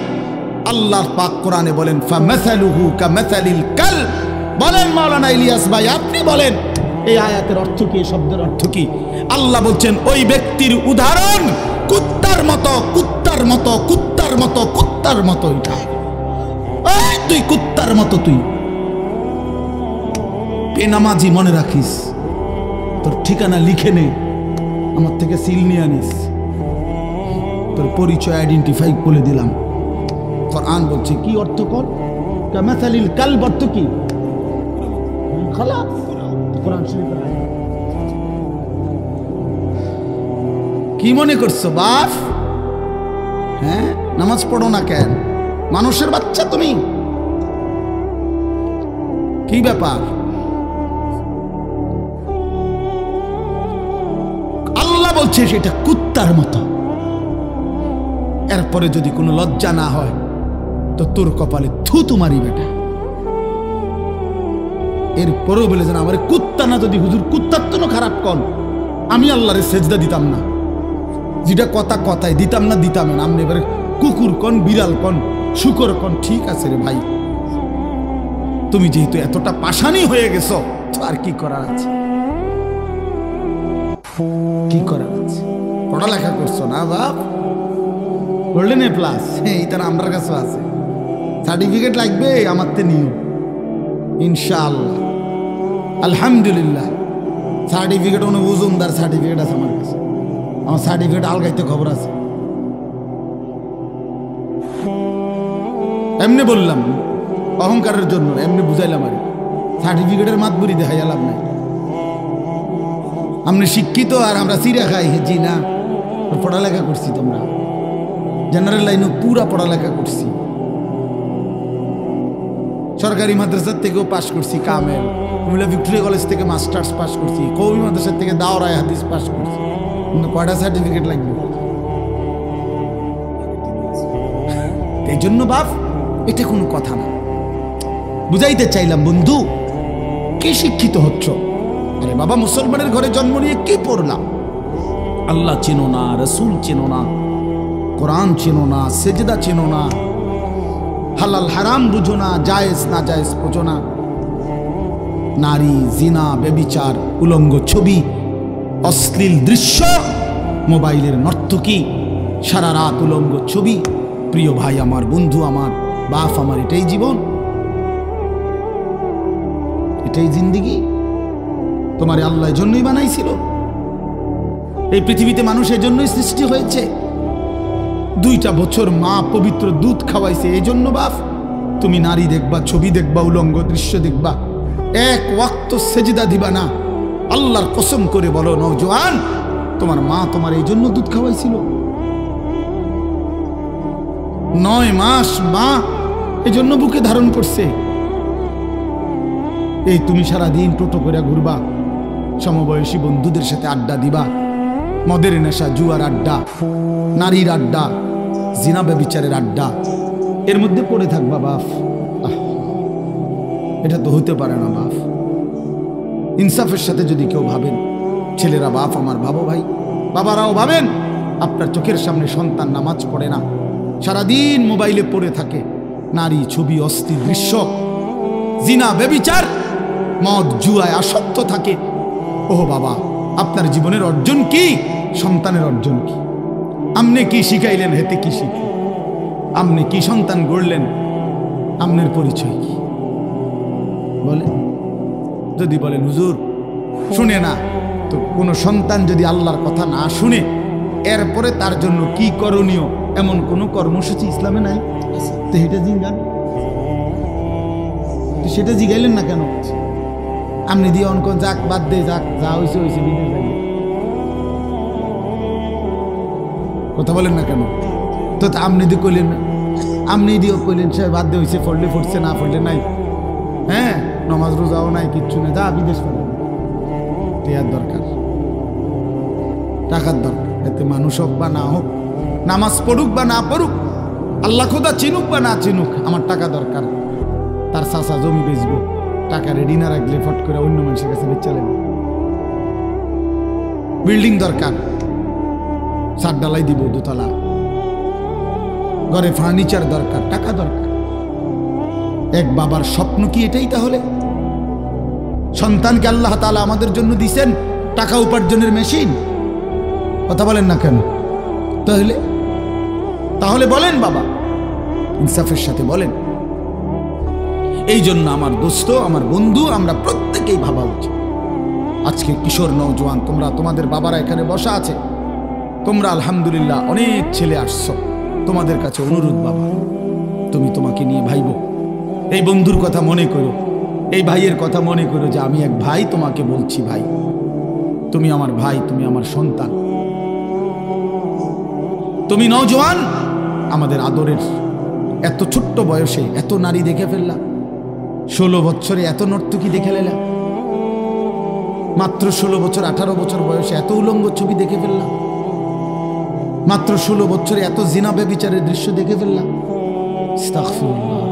আল্লাহর পাক কোরআনে বলেন, ফামাসালুহু কামাসালিল কালব। বলেন মাওলানা ইলিয়াস ভাই, আপনি বলেন এই আয়াতের অর্থ কি, শব্দের অর্থ কি? আল্লাহ বলছেন, ওই ব্যক্তির উদাহরণ কুত্তার মতো, কুত্তার মতো, কুত্তার মতো, কুত্তার মতো। এটা তুই কুত্তার মতো, তুই বেনামাজি, মনে রাখিস, তোর ঠিকানা লিখে নে, আমার থেকে সিল নিয়ে আনিস, তোর পরিচয় আইডেন্টিফাই বলে দিলাম। কোরআন বলছে কি অর্থ? কর কামাসালিল কালব, অর্থ কি? খালাস, কোরআন শরীফের আয়াত। কি মনে করছো বাপ? হ্যাঁ, নামাজ পড়ো না কেন? মানুষের বাচ্চা তুমি, কি ব্যাপার? আল্লাহ বলছে সেটা কুত্তার মতো। এরপরে যদি কোনো লজ্জা না হয় তো তোর কপালে থুতু মারি বেটা। এরপরেও বলে যেন আমার কুত্তা না, যদি হুজুর কুত্তার তো খারাপ কন, আমি আল্লাহরে সেজদা দিতাম না, যেটা কথা কথায় দিতাম না, দিতাম না। আপনি এবারে কুকুর কন, বিড়াল কন, শুকর কন, ঠিক আছে রে ভাই, তুমি যেহেতু এতটা পাষাণী হয়ে গেছো তো আর কি করার আছে, কি করার আছে? পড়ালেখা করছো না বাপ, গোল্ডেন এ প্লাস, এইটা আমার কাছে আছে, সার্টিফিকেট লাগবে আমার তে নিও ইনশাআল্লাহ। আলহামদুলিল্লাহ সার্টিফিকেট অনেক ওজনদার সার্টিফিকেট আছে আমার কাছে, আমার সার্টিফিকেট আলগাইতে খবর আছে। এমনি বললাম অহংকারের জন্য, এমনি বুঝাইলাম আর সার্টিফিকেটের মাতবুরি দেখাই লাভ নাই। আমরা শিক্ষিত আর আমরা চিরা খাই, জি না, পড়ালেখা করছি, তোমরা জেনারেল লাইনে পুরা পড়ালেখা করছি, সরকারি মাদ্রাসার থেকেও পাশ করছি, কামেল কুমিল্লা ভিক্টোরিয়া কলেজ থেকে মাস্টার্স পাশ করছি, কওমি মাদ্রাসার থেকে দাওরায়ে হাদিস পাশ করছি, কিন্তু কয়টা সার্টিফিকেট লাগবে? এই জন্য বাপ এটা কোনো কথা না, বুঝাইতে চাইলাম বন্ধু কি শিক্ষিত হচ্ছ? আরে বাবা মুসলমানের ঘরে জন্ম নিয়ে কি পড়লাম? আল্লাহ চেনো না, রসুল চেনো না, কোরআন চেনো না, সেজদা চেনো না, হালাল হারাম বুঝো না, জায়েজ না জায়েজ বুঝো না, নারী, জিনা, ব্যভিচার, উলঙ্গ ছবি, অশ্লীল দৃশ্য, মোবাইলের নর্তকী, সারা রাত উলঙ্গ ছবি। প্রিয় ভাই আমার, বন্ধু আমার, বাপ আমার, এটাই জীবন, এটাই জিন্দিগি? তোমার আল্লাহ জন্যই বানাইছিল, এই পৃথিবীতে মানুষের জন্যই সৃষ্টি হয়েছে। 2টা বছর মা পবিত্র দুধ খাওয়াইছে, এই জন্য বাপ তুমি নারী দেখবা, ছবি দেখবা, উলঙ্গ দৃশ্য দেখবা, এক ওয়াক্ত সেজদা দিবা না। আল্লাহর কসম করে বলো নওজোয়ান, তোমার মা তোমার এই জন্য দুধ খাওয়াইছিল? 9 মাস মা এই জন্য বুকে ধারণ করছে। এই তুমি সারাদিন টোটো করে ঘুরবা, সমবয়সী বন্ধুদের সাথে আড্ডা দিবা, মদের নেশা, জুয়ার আড্ডা, নারীর আড্ডা, জিনা ব্যভিচারের আড্ডা, এর মধ্যে পড়ে থাকবা বাপ। এটা তো হতে পারে না বাপ। ইনসাফের সাথে যদি কেউ ভাবেন, ছেলেরা বাপ আমার ভাবো ভাই, বাবারাও ভাবেন, আপনার চোখের সামনে সন্তান নামাজ পড়ে না, সারাদিন মোবাইলে পড়ে থাকে, নারী, ছবি, অশ্লীল দৃশ্য, জিনা ব্যভিচার, মদ জুয়ায় আসক্ত থাকে। ওহ বাবা, আপনার জীবনের অর্জন কি? সন্তানের অর্জন কি? আপনি কি শিখাইলেন, হেতে কি শিখলেন? আপনি কি সন্তান গড়লেন, আপনার পরিচয় কি বলেন? যদি বলেন হুজুর শুনে না, তো কোনো সন্তান যদি আল্লাহর কথা না শুনে, এরপরে তার জন্য কি করণীয় এমন কোনো কর্মসূচি ইসলামে নাই, তো সেটা জিজ্ঞান, সেটা জিগাইলেন না কেন? আপনি দিয়ে অনক যাক, বাদ দে, যাক, যা হয়েছে হয়েছে, বিদেশ যাই, কথা বলেন না কেন? তো আপনি দিয়ে কইলেন না, আপনি দিয়েও কইলেন সে বাদ দিয়ে হয়েছে, পড়লে পড়ছে, না পড়লে নাই, হ্যাঁ নমাজ রোজাও নাই, কিচ্ছু নেই, যা বিদেশ পড়লেন। টিয়ার দরকার, টাকার দরকার, এতে মানুষ হোক বা না হোক, নামাজ পড়ুক বা না পড়ুক, আল্লাহ খোদা চিনুক বা না চিনুক, আমার টাকা দরকার। তার চাচা জমি বেচবো, টাকা রেডি না রাখলে ফট করে অন্য মানুষের কাছে বেচে নেবে। বিল্ডিং দরকার, ছাদ ডালাই দিব 2 তলা, ঘরে ফার্নিচার দরকার, টাকা দরকার। এক বাবার স্বপ্ন কি এটাই? তাহলে সন্তানকে আল্লাহ তাআলা আমাদের জন্য দিয়েছেন টাকা উপার্জনের মেশিন, কথা বলেন না কেন? তাহলে বলেন বাবা, ইনসাফের সাথে বলেন। এই জন্য আমার দোস্ত, আমার বন্ধু, আমরা প্রত্যেকেই ভাবা উচিত। আজকে কিশোর নওজোয়ান, তোমরা, তোমাদের বাবারা এখানে বসা আছে, তোমরা আলহামদুলিল্লাহ অনেক ছেলে আসছো, তোমাদের কাছে অনুরোধ বাবা, তুমি তোমাকে নিয়ে ভাইবো, এই বন্ধুর কথা মনে করো, এই ভাইয়ের কথা মনে করো যে আমি এক ভাই, তোমাকে বলছি ভাই, তুমি আমার ভাই, তুমি আমার সন্তান, তুমি নওজোয়ান, আমাদের আদরের। এত ছোট্ট বয়সে এত নারী দেখে ফেললাম, 16 বছরে এত নর্তকী দেখে ফেললাম, মাত্র 16 বছর 18 বছর বয়সে এত উলঙ্গ ছবি দেখে ফেললাম। মাত্র 16 বছরে এত জিনা ব্যভিচারের দৃশ্য দেখে ফেললাম। আস্তাগফিরুল্লাহ।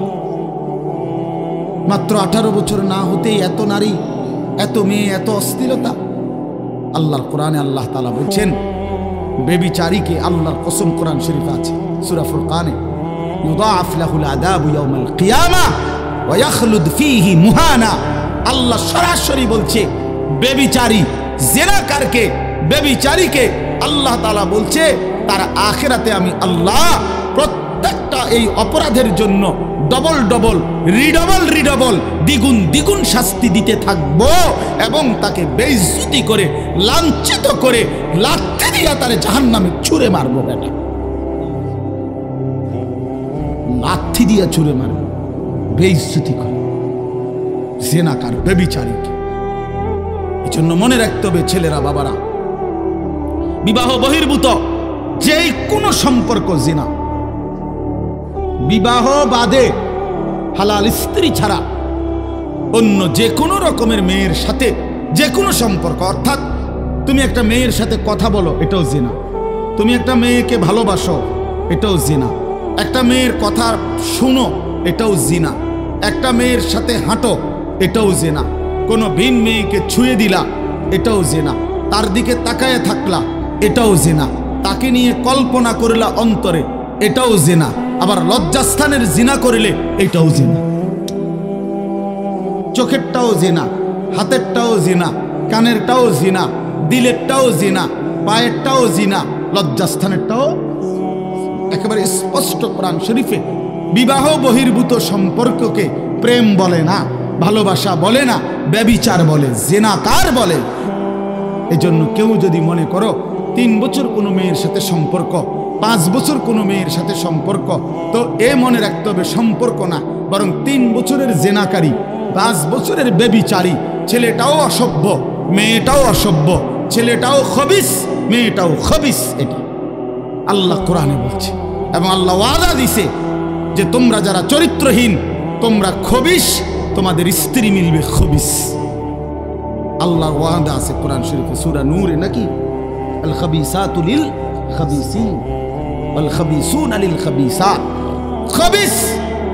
মাত্র 18 বছর না হতেই এত নারী, এত মেয়ে, এত অস্থিরতা। আল্লাহর কোরআনে আল্লাহ তাআলা বলছেন ব্যভিচারীকে, আল্লাহর কসম কোরআন শরীফে আছে সূরা ফুরকানে, ইউদাআফ লাহুল আযাবু ইয়াউমাল কিয়ামা ওয়া ইয়াখলুদ ফীহি মুহানা। আল্লাহ সরাসরি বলছে ব্যভিচারী, জিনাকারকে, ব্যভিচারীকে আল্লাহ তাআলা বলছে তার আখিরাতে আমি আল্লাহ প্রত্যেকটা এই অপরাধের জন্য ডবল ডবল, রিডবল, দ্বিগুণ দ্বিগুণ শাস্তি দিতে থাকবো এবং তাকে বেইজ্জতি করে, লাঞ্ছিত করে, লাথি দিয়ে তার জাহান্নামে ছুঁড়ে মারবো। বেটা, লাথি দিয়ে ছুঁড়ে মারবো, বেইজ্জতি করে জিনাকার, ব্যভিচারীকে। এই জন্য মনে রাখতে হবে ছেলেরা, বাবারা, বিবাহ বহির্ভূত যে কোনো সম্পর্ক জিনা। বিবাহ বাদে হালাল স্ত্রী ছাড়া অন্য যে কোনো রকমের মেয়ের সাথে যে কোনো সম্পর্ক, অর্থাৎ তুমি একটা মেয়ের সাথে কথা বলো, এটাও জিনা। তুমি একটা মেয়েকে ভালোবাসো, এটাও জিনা। একটা মেয়ের কথা শুনো, এটাও জিনা। একটা মেয়ের সাথে হাঁটো, এটাও জিনা। কোনো ভিন মেয়েকে ছুঁয়ে দিলা, এটাও জিনা। তার দিকে তাকায় থাকলা, এটাও জিনা। তাকে নিয়ে কল্পনা করলা অন্তরে, এটাও জিনা। আবার লজ্জাস্থানের জিনা করলে এটাও জিনা। চোখেরটাও জিনা, হাতেরটাও জিনা, কানেরটাও জিনা, দিলেরটাও জিনা, পায়েরটাও জিনা, লজ্জাস্থানেরটাও। একেবারে স্পষ্ট কোরআন শরীফে বিবাহ বহির্ভূত সম্পর্ককে প্রেম বলে না, ভালোবাসা বলে না, ব্যভিচার বলে, জিনাকার বলে। এজন্য কেউ যদি মনে করো 3 বছর কোনো মেয়ের সাথে সম্পর্ক, 5 বছর কোনো মেয়ের সাথে সম্পর্ক, তো এ মনে রাখতে হবে সম্পর্ক না, বরং 3 বছরের জিনাকারী, 5 বছরের ব্যভিচারী। ছেলেটাও অসভ্য, মেয়েটাও অসভ্য, ছেলেটাও খবিস, মেয়েটাও খবিস। এটি আল্লাহ কোরআনে বলছে এবং আল্লাহ ওয়াদা দিছে যে তোমরা যারা চরিত্রহীন, তোমরা খবিস, তোমাদের স্ত্রী মিলবে খবিস। আল্লাহর ওয়াদা আছে কোরআন শরীফে সূরা নূরে, নাকি আল খাবিসাতু লিল খাবিসিন ওয়াল খাবিসুনা লিল খাবিসাত। খবিস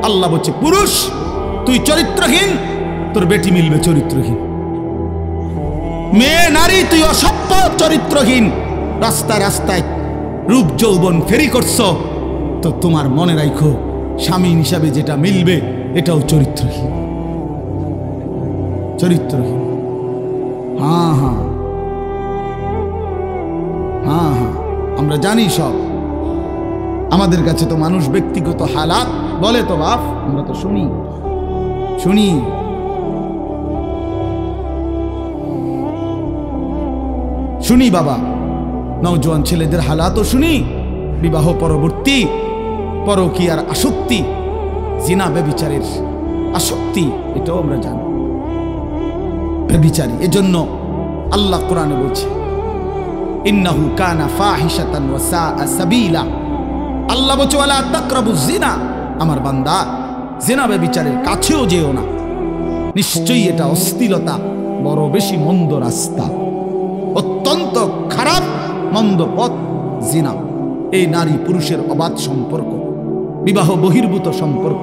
আল্লাহ বলছে পুরুষ তুই চরিত্রহীন, তোর বেটি মিলবে চরিত্রহীন। মেয়ে নারী তুই অসভ্য, চরিত্রহীন, রাস্তায় রাস্তায় রূপ যৌবন ফেরি করছো, তো তোমার মনে রাখো স্বামী হিসাবে যেটা মিলবে এটাও চরিত্রহীন। চরিত্রহীন। হ্যাঁ হ্যাঁ হ্যাঁ হ্যাঁ, আমরা জানি সব। আমাদের কাছে তো মানুষ ব্যক্তিগত হালাত বলে, তো বাপ আমরা তো শুনি শুনি। শুনি বাবা, নওজোয়ান ছেলেদের হালাতও শুনি, বিবাহ পরবর্তী পরকীয়ার আসক্তি, জিনা ব্যভিচারের আসক্তি, এটাও আমরা জানি। ব্যভিচারী, এজন্য আল্লাহ কোরআনে বলছে ইন্নাহু কানা ফাহিশাতান ওয়া সাআ সাবিলা। আল্লাহ বলছে ওয়ালা তাকরাবুজ জিনা, আমার বান্দা জিনা ব্যভিচারের কাছেও যেও না, নিশ্চয়ই এটা অশ্লীলতা, বড় বেশি মন্দ রাস্তা, অত্যন্ত খারাপ মন্দ পথ জিনা। এই নারী পুরুষের অবাধ সম্পর্ক, বিবাহ বহির্ভূত সম্পর্ক,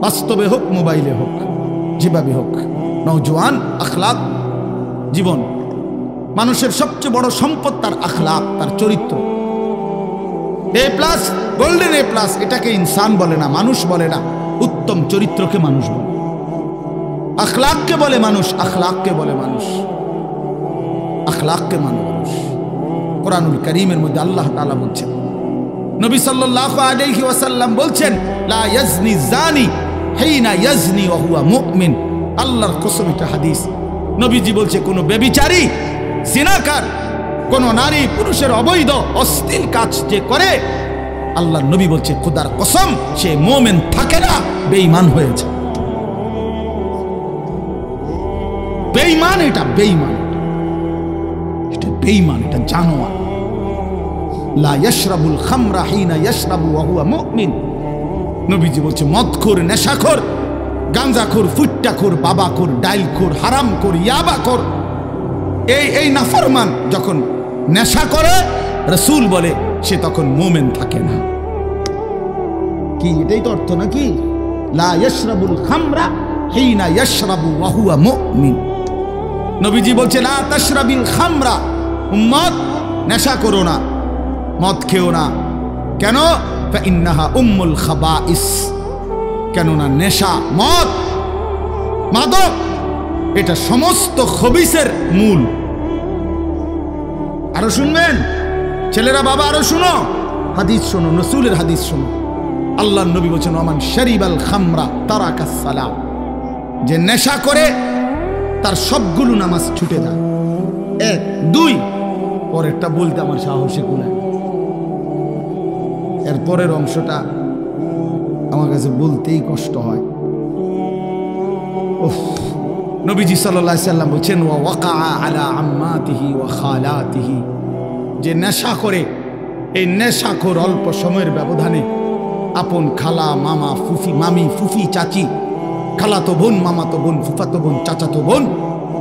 বাস্তবে হোক মোবাইলে হোক, যেভাবে হোক, নওজোয়ান আখলাক জীবন। মানুষের সবচেয়ে বড় সম্পদ তার আখলাক, তার চরিত্র। এ প্লাস, গোল্ডেন এ প্লাস, এটাকে ইনসান বলে না, মানুষ বলে না, উত্তম চরিত্রকে মানুষ বলে। আখলাককে বলে মানুষ, আখলাককে বলে মানুষ, আখলাককে মানুষ। কোরআনুল কারীমের মধ্যে আল্লাহ তাআলা বলছেন, নবী সাল্লাল্লাহু আলাইহি ওয়াসাল্লাম বলছেন লা ইয়াজনি জানি হিনা ইয়াজনি ওয়া হুয়া মুমিন। আল্লাহর কসম, এটা হাদিস। নবীজি বলছে কোন ব্যভিচারী, জিনাকার, কোন নারী পুরুষের অবৈধ অশ্লীল কাজ যে করে, আল্লাহর নবী বলছে খোদার কসম সে মুমিন থাকে না, বেঈমান হয়েছে। বেঈমান, এটা বেঈমান, এটা বেঈমান, এটা জানোয়ার। লা ইয়াশরাবুল খামরা হিনা ইয়াশরাবু ওয়া হুয়া মুমিন। নবীজি বলছে মদখোর, নেশাখোর, গাঁজাখোর, ফুট্টাখোর, বাবাখোর, ডাইলখোর, হারামখোর, ইয়াবাখোর, এই নাফরমান যখন নেশা করে, রাসূল বলে সে তখন মোমেন থাকে না। কি এটাই তো অর্থ নাকি? লা ইয়াশরাবুল খামরা হিনা ইয়াশরাবু ওয়া হুয়া মুমিন। নবীজি বলছে লা তাশরাবিল খামরা, উম্মত নেশা করো না, মদ খেও না। কেন? ফা ইন্নাহা উম্মুল খাবাইস, কেননা নেশা, মদ, মাদক এটা সমস্ত খবিসের মূল। আরো শুনবেন ছেলেরা, বাবা আরো শুনো, হাদিস শোনো, রাসূলের হাদিস শোনো। আল্লাহর নবী বলেছেন ওমান শারিবাল খামরা তারাকাস সালাত, যে নেশা করে তার সবগুলো নামাজ ছুটে যায়। 1 2 পরেরটা বলতে আমার সাহসে কুলায়, এর পরের অংশটা আমার কাছে বলতেই কষ্ট হয়। উফ, নবীজি সাল্লাল্লাহু আলাইহি সাল্লাম বলেন ওয়া ওয়াকা আলা আম্মাতিহি ওয়া খালাতিহি, যে নেশা করে, এই নেশাখোর অল্প সময়ের ব্যবধানে আপন খালা, মামা, ফুফি, মামি, ফুফি, চাচি, খালাতো বোন, মামাতো বোন, ফুফাতো বোন, চাচাতো বোন,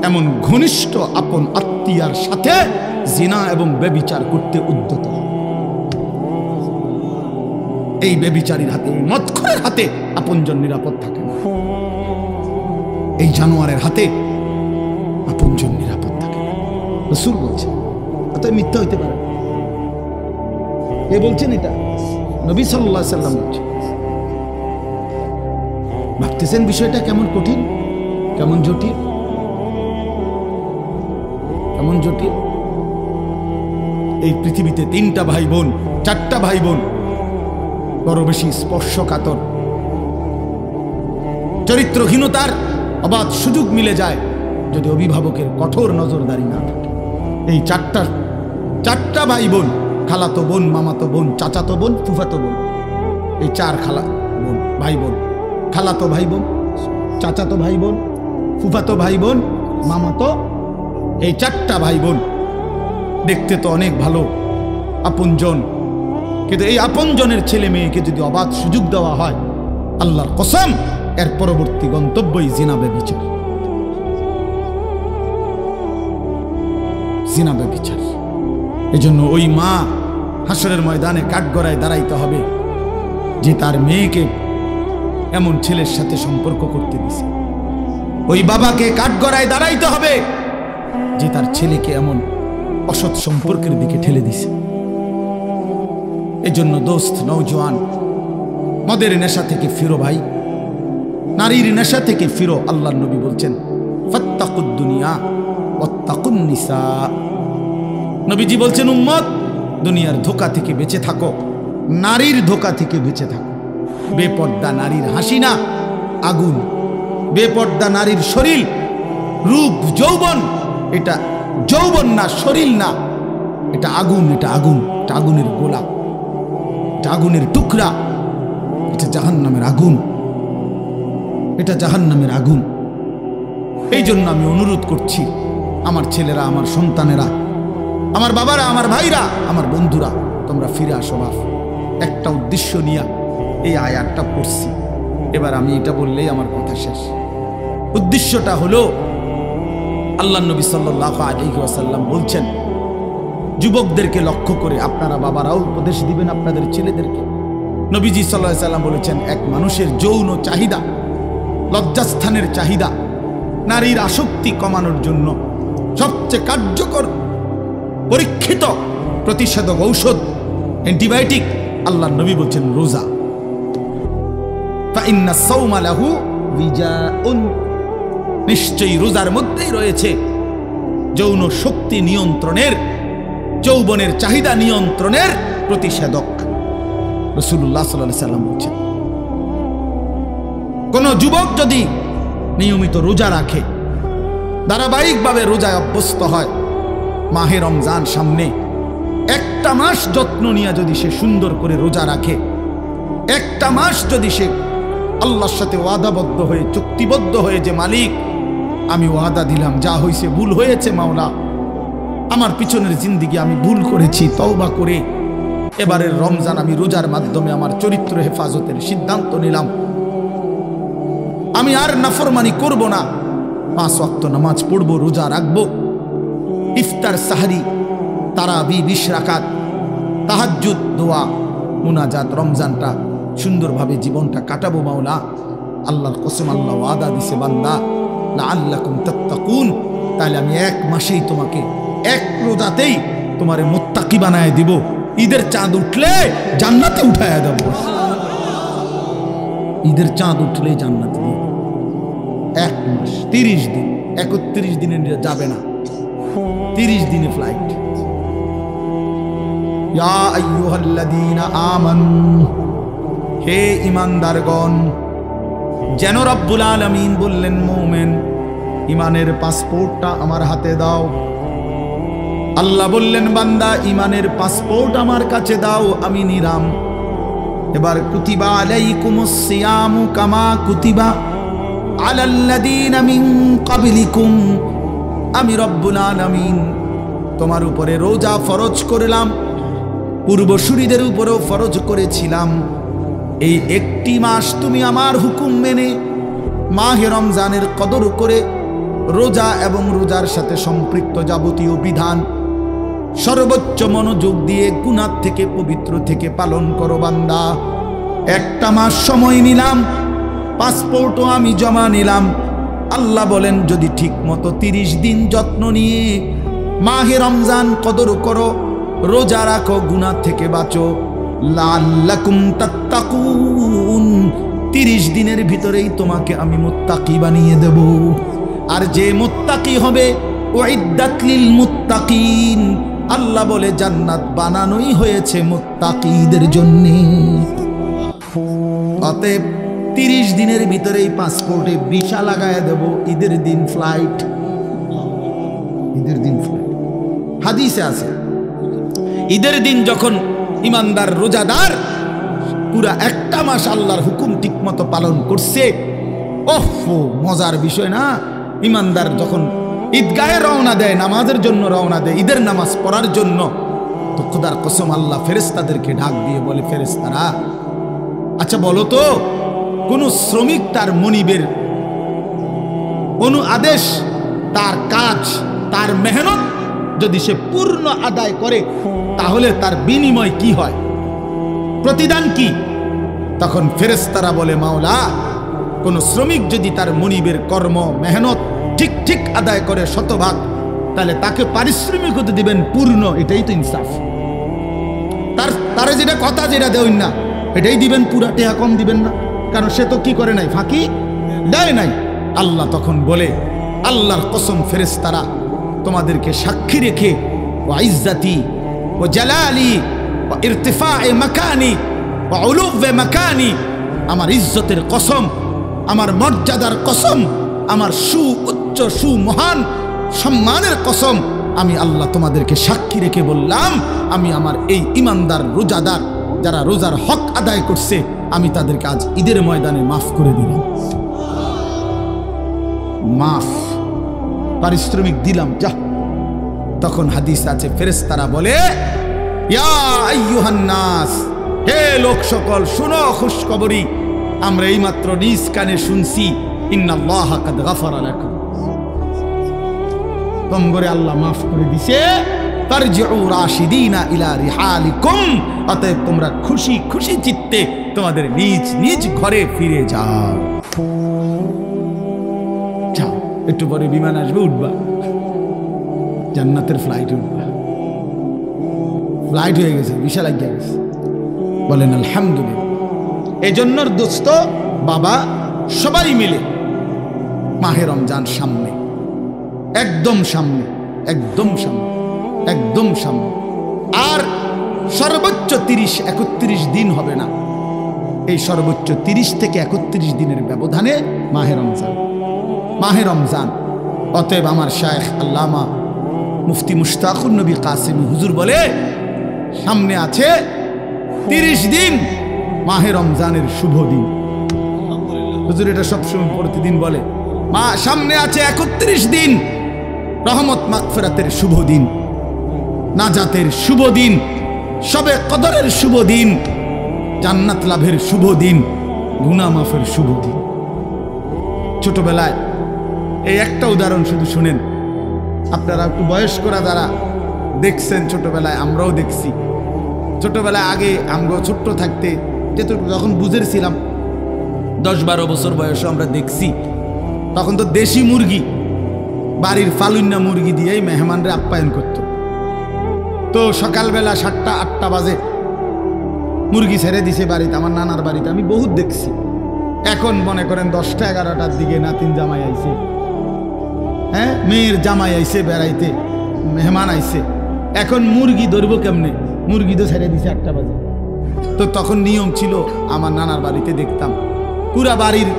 এমন ঘনিষ্ঠ আপন আত্মীয়ার সাথে জিনা এবং ব্যভিচার করতে উদ্যত। এই ব্যভিচারীর হাতে, এই মদখোরের হাতে আপনজন নিরাপদ থাকে না, এই জানোয়ারের হাতে আপনজন নিরাপদ থাকে না। রাসূল বলছেন, অতএব মিথ্যা হইতে পারে। এ বলছেন এটা নবী সাল্লাল্লাহু আলাইহি সাল্লাম বলছেন। ভাবতেছেন বিষয়টা কেমন কঠিন, কেমন জটিল, কেমন জটিল। এই পৃথিবীতে 3টা ভাই বোন, 4টা ভাই বোন বড় বেশি স্পর্শকাতর, চরিত্রহীনতার অবাধ সুযোগ মিলে যায় যদি অভিভাবকের কঠোর নজরদারি না থাকে। এই 4টা ভাই বোন, খালাতো বোন, মামাতো বোন, চাচাতো বোন, ফুফাতো বোন, এই 4 খালা বোন, ভাই বোন, খালাতো ভাই বোন, চাচাতো ভাই বোন, ফুফাতো ভাই বোন, মামাতো, এই 4টা ভাই বোন দেখতে তো অনেক ভালো, আপনজন, কিন্তু এই আপনজনের ছেলে মেয়েকে যদি অবাধ সুযোগ দেওয়া হয়, আল্লাহর কসম এর পরবর্তী গন্তব্যই জিনা ব্যভিচার। জিনা ব্যভিচার। এজন্য ওই মা হাসরের ময়দানে কাঠগড়ায় দাঁড়াইতে হবে যে তার মেয়েকে এমন ছেলের সাথে সম্পর্ক করতে দিছে। ওই বাবাকে কাঠগড়ায় দাঁড়াইতে হবে যে তার ছেলেকে এমন অসৎ সম্পর্কের দিকে ঠেলে দিছে। এজন্য দোস্ত, নওজোয়ান, মদের নেশা থেকে ফিরো ভাই, নারীর নেশা থেকে ফিরো। আল্লাহর নবী বলছেন ফাত্তাকুদ দুনিয়া ওয়াত্তাকুন নিসা। নবীজি বলছেন উম্মত, দুনিয়ার ধোঁকা থেকে বেঁচে থাকো, নারীর ধোঁকা থেকে বেঁচে থাকো। বেপর্দা নারীর হাসি না, আগুন। বেপর্দা নারীর শরীর, রূপ, যৌবন, এটা যৌবন না, শরীর না, এটা আগুন, এটা আগুন, এটা আগুনের গোলা, এটা আগুনের টুকরা, এটা জাহান্নামের আগুন, এটা জাহান্নামের আগুন। এই জন্য আমি অনুরোধ করছি, আমার ছেলেরা, আমার সন্তানেরা, আমার বাবারা, আমার ভাইরা, আমার বন্ধুরা, তোমরা ফিরে আসো। বাপ, একটা উদ্দেশ্য নিয়ে এই আয়াতটা পড়ছি, এবার আমি এটা বললেই আমার কথা শেষ। উদ্দেশ্যটা হলো আল্লাহ নবী সাল্লাল্লাহু আলাইহি ওয়াসাল্লাম বলছেন, যুবকদেরকে লক্ষ্য করে আপনারা বাবারাও উপদেশ দিবেন আপনাদের ছেলেদেরকে। নবীজি সাল্লাল্লাহু আলাইহি ওয়াসাল্লাম বলেছেন, এক মানুষের যৌন চাহিদা, লজ্জাস্থানের চাহিদা, নারীর আসক্তি কমানোর জন্য সবচেয়ে কার্যকর, পরীক্ষিত প্রতিষেধক ঔষধ, অ্যান্টিবায়োটিক, আল্লাহর নবী বলছেন রোজা। ফাইন্না সাওমা লাহু বিজাউন, নিশ্চয়ই রোজার মধ্যেই রয়েছে যৌন শক্তি নিয়ন্ত্রণের, যৌবনের চাহিদা নিয়ন্ত্রণের প্রতিষেধক। রাসূলুল্লাহ সাল্লাল্লাহু আলাইহি সাল্লাম বলছেন, কোন যুবক যদি নিয়মিত রোজা রাখে, ধারাবাহিকভাবে রোজায় অভ্যস্ত হয়, মাহে রমজান সামনে, একটা মাস যত্ন নিয়ে যদি সে সুন্দর করে রোজা রাখে, একটা মাস যদি সে আল্লাহর সাথে ওয়াদাবদ্ধ হয়ে, চুক্তিবদ্ধ হয়ে, যে মালিক আমি ওয়াদা দিলাম, যা হয়েছে ভুল হয়েছে মাওলা, আমার পিছনের জিন্দিগি আমি ভুল করেছি, তওবা করে এবারের রমজান আমি রোজার মাধ্যমে আমার চরিত্র হেফাজতের সিদ্ধান্ত নিলাম, আমি আর নাফরমানি করব না, 5 ওয়াক্ত নামাজ পড়বো, রোজা রাখবো, ইফতার, সাহরি, তারাবি 20 রাকাত, তাহাজ্জুদ, দোয়া, মুনাজাত, রমজানটা সুন্দরভাবে জীবনটা কাটাবো মাওলা। আল্লাহর কসম, আল্লাহ ওয়াদা দিছে বান্দা লাআল্লাকুম তাত্তাকুন, তাহলে আমি এক মাসেই তোমাকে, এক রোজাতেই তোমারে মুত্তাকি বানায় দিব। ঈদের চাঁদ উঠলে জান্নাতে উঠায় দেব। ঈদের চাঁদ উঠলে জান্নাতে দিব। এক মাস 30 দিন, 31 দিনে যাবে না, 30 দিনে ফ্লাইট। ইয়া আইয়ুহাল্লাযীনা আমানু, হে ঈমানদারগণ, যেন রব্বুল আলামিন বললেন মুমিন ঈমানের পাসপোর্টটা আমার হাতে দাও। আল্লাহ বললেন বান্দা ঈমানের পাসপোর্ট আমার কাছে দাও, আমি নিলাম। এবার কুতিবা আলাইকুমুস সিয়ামু কামা কুতিবা আলাল্লাযীনা মিন ক্বাবলিকুম, আমি রব্বুল আলামিন তোমার উপরে রোজা ফরজ করলাম, পূর্বসূরীদের উপরেও ফরজ করেছিলাম। এই একটি মাস তুমি আমার হুকুম মেনে মাহে রমজানের কদর করে রোজা এবং রোজার সাথে সম্পৃক্ত যাবতীয় বিধান সর্বোচ্চ মনোযোগ দিয়ে গুনাহ থেকে পবিত্র থেকে পালন করো বান্দা। একটা মাস সময় নিলাম, পাসপোর্টও আমি জমা নিলাম। আল্লাহ বলেন যদি ঠিক মতো 30 দিন যত্ন নিয়ে মাহে রমজান কদর করো, রোজা রাখো, গুনাহ থেকে বাঁচো, লাআল্লাকুম তাত্তাকুন, 30 দিনের ভিতরেই তোমাকে আমি মুত্তাকি বানিয়ে দেব। আর যে মুত্তাকি হবে উইদ্দাত লিল মুত্তাকিন, আল্লাহ বলে জান্নাত বানানোই হয়েছে মুত্তাকিদের জন্য। অতএব 30 দিনের ভিতরেই পাসপোর্টে ভিসা লাগায় দেব, ঈদের দিন ফ্লাইট, ঈদের দিন ফ্লাইট। হাদিসে আছে ঈদের দিন যখন ইমানদার রোজাদার পুরা একটা মাস আল্লাহর হুকুম ঠিকমতো পালন করছে, ওহ মজার বিষয় না। ইমানদার যখন ঈদগাহে রওনা দেয়, নামাজের জন্য রওনা দেয়, ঈদের নামাজ পড়ার জন্য, তো খোদার কসম আল্লাহ ফেরেশতাদেরকে ডাক দিয়ে বলে, ফেরেশতারা আচ্ছা বলো তো, কোন শ্রমিক তার মনিবের আদেশ, তার কাজ, তার মেহনত যদি সে পূর্ণ আদায় করে তাহলে তার বিনিময় কি হয়, প্রতিদান কি? তখন ফেরেশতারা বলে, মাওলা কোন শ্রমিক যদি তার মনিবের কর্ম মেহনত ঠিক ঠিক আদায় করে শতভাগ, তাহলে তাকে পারিশ্রমিক হতে দিবেন পূর্ণ। এটাই তো ইনসাফ। তার যেটা কথা, যেটা দেন না এটাই দিবেন, পুরা টেহা কম দিবেন না, কারণ সে তো কি করে নাই, ফাঁকি দেয় নাই। আল্লাহ তখন বলে, আল্লাহর কসম ফেরেশতারা তোমাদেরকে সাক্ষী রেখে, ও ইজ্জতি ও জালালি ও ইরতিফায়ে মাকানি ও উলুবে মাকানি, আমার ইজ্জতের কসম, আমার মর্যাদার কসম, আমার উচ্চ মহান সম্মানের কসম, আমি আল্লাহ তোমাদেরকে সাক্ষী রেখে বললাম, আমি আমার এই ইমানদার রোজাদার যারা রোজার হক আদায় করছে, আমি তাদেরকে আজ ঈদের ময়দানে মাফ করে দিলাম। মাফ, পারিশ্রমিক দিলাম, যা। তখন হাদিস আছে ফেরেশতারা বলে, ইয়া আইয়ুহান নাস, হে লোক সকল, শুনো খুশখবরি, আমরা এইমাত্র নিজ কানে শুনছি, ইন্নাল্লাহা কাদ গাফারা লাকুম, তোমগরে আল্লাহ মাফ করে দিছে। তারজিউ রাশিদিনা ইলা রিহালিকুম, অতএব তোমরা খুশি খুশি চিত্তে তোমাদের নিজ নিজ ঘরে ফিরে যাও। যাও, একটু পরে বিমান আসবে, উঠবা, জান্নাতের ফ্লাইট উঠবা। ফ্লাইট হয়ে গেছে, ভিসা লাগিয়ে গেছে, বলেন আলহামদুলিল্লাহ। এই জন্য দোস্ত বাবা সবাই মিলে মাহে রমজান সামনে, একদম সামনে, একদম সামনে, একদম সামনে। আর সর্বোচ্চ 30-31 দিন হবে না, এই সর্বোচ্চ 30 থেকে 31 দিনের ব্যবধানে মাহে রমজান, মাহে রমজান। অতএব আমার শায়েখ আল্লামা মুফতি মুশতাকুর নবী কাসেমি হুজুর বলে, সামনে আছে 30 দিন মাহে রমজানের শুভ দিন। হুজুর এটা সবসময় প্রতিদিন বলে, মা সামনে আছে 31 দিন রহমত মাগফিরাতের শুভ দিন, নাজাতের শুভ দিন, শবে কদরের শুভ দিন, জান্নাত লাভের শুভ দিন, গুনাহ মাফের শুভ দিন। ছোটবেলায় এই একটা উদাহরণ শুধু শুনেন, আপনারা একটু বয়স্করা যারা দেখছেন ছোটবেলায়, আমরাও দেখছি, ছোটবেলায় আগে আমগো ছোট্ট থাকতে যখন বুঝেছিলাম 10-12 বছর বয়সে আমরা দেখছি, তখন তো দেশি মুরগি, বাড়ির ফালুন্না মুরগি দিয়েই মেহমানরা আপ্যায়ন করত। তো সকালবেলা 7টা-8টা বাজে মুরগি ছেড়ে দিছে বাড়িতে, আমার নানার বাড়িতে আমি বহুত দেখছি। এখন মনে করেন 10টা-11টার দিকে নাতিন জামাই আইছে, হ্যাঁ মেয়ের জামাই আইছে বেড়াইতে, মেহমান আইছে, এখন মুরগি ধরবো কেমনে? মুরগি তো ছেড়ে দিছে 8টা বাজে। তো তখন নিয়ম ছিল, আমার নানার বাড়িতে দেখতাম পুরা বাড়ির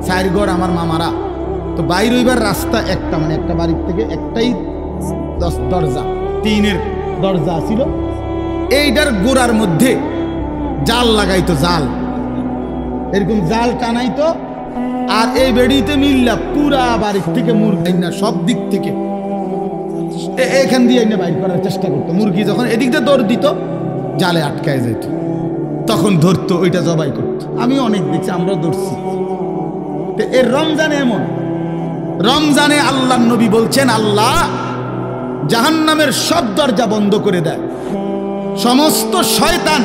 4 ঘর আমার মামারা, তো বাইর হইবার রাস্তা একটা, মানে একটা বাড়ির থেকে একটাই দরজা, টিনের দরজা ছিল, এইটার গোড়ার মধ্যে জাল লাগাইতো, জাল এরকম জাল টানাইতো, আর এই বেড়িতে মিল্লা পুরা বাড়ির থেকে মুরগি না সব দিক থেকে এখান দিয়ে বাইর করার চেষ্টা করতো। মুরগি যখন এদিক দিয়ে দৌড় দিত, জালে আটকায় যেত, তখন ধরতো, ওইটা জবাই করতো। আমি অনেক দেখছি, আমরাও ধরছি। এর রমজানে এমন, রমজানে আল্লাহর নবী বলছেন আল্লাহ জাহান্নামের সব দরজা বন্ধ করে দেয়, সমস্ত শয়তান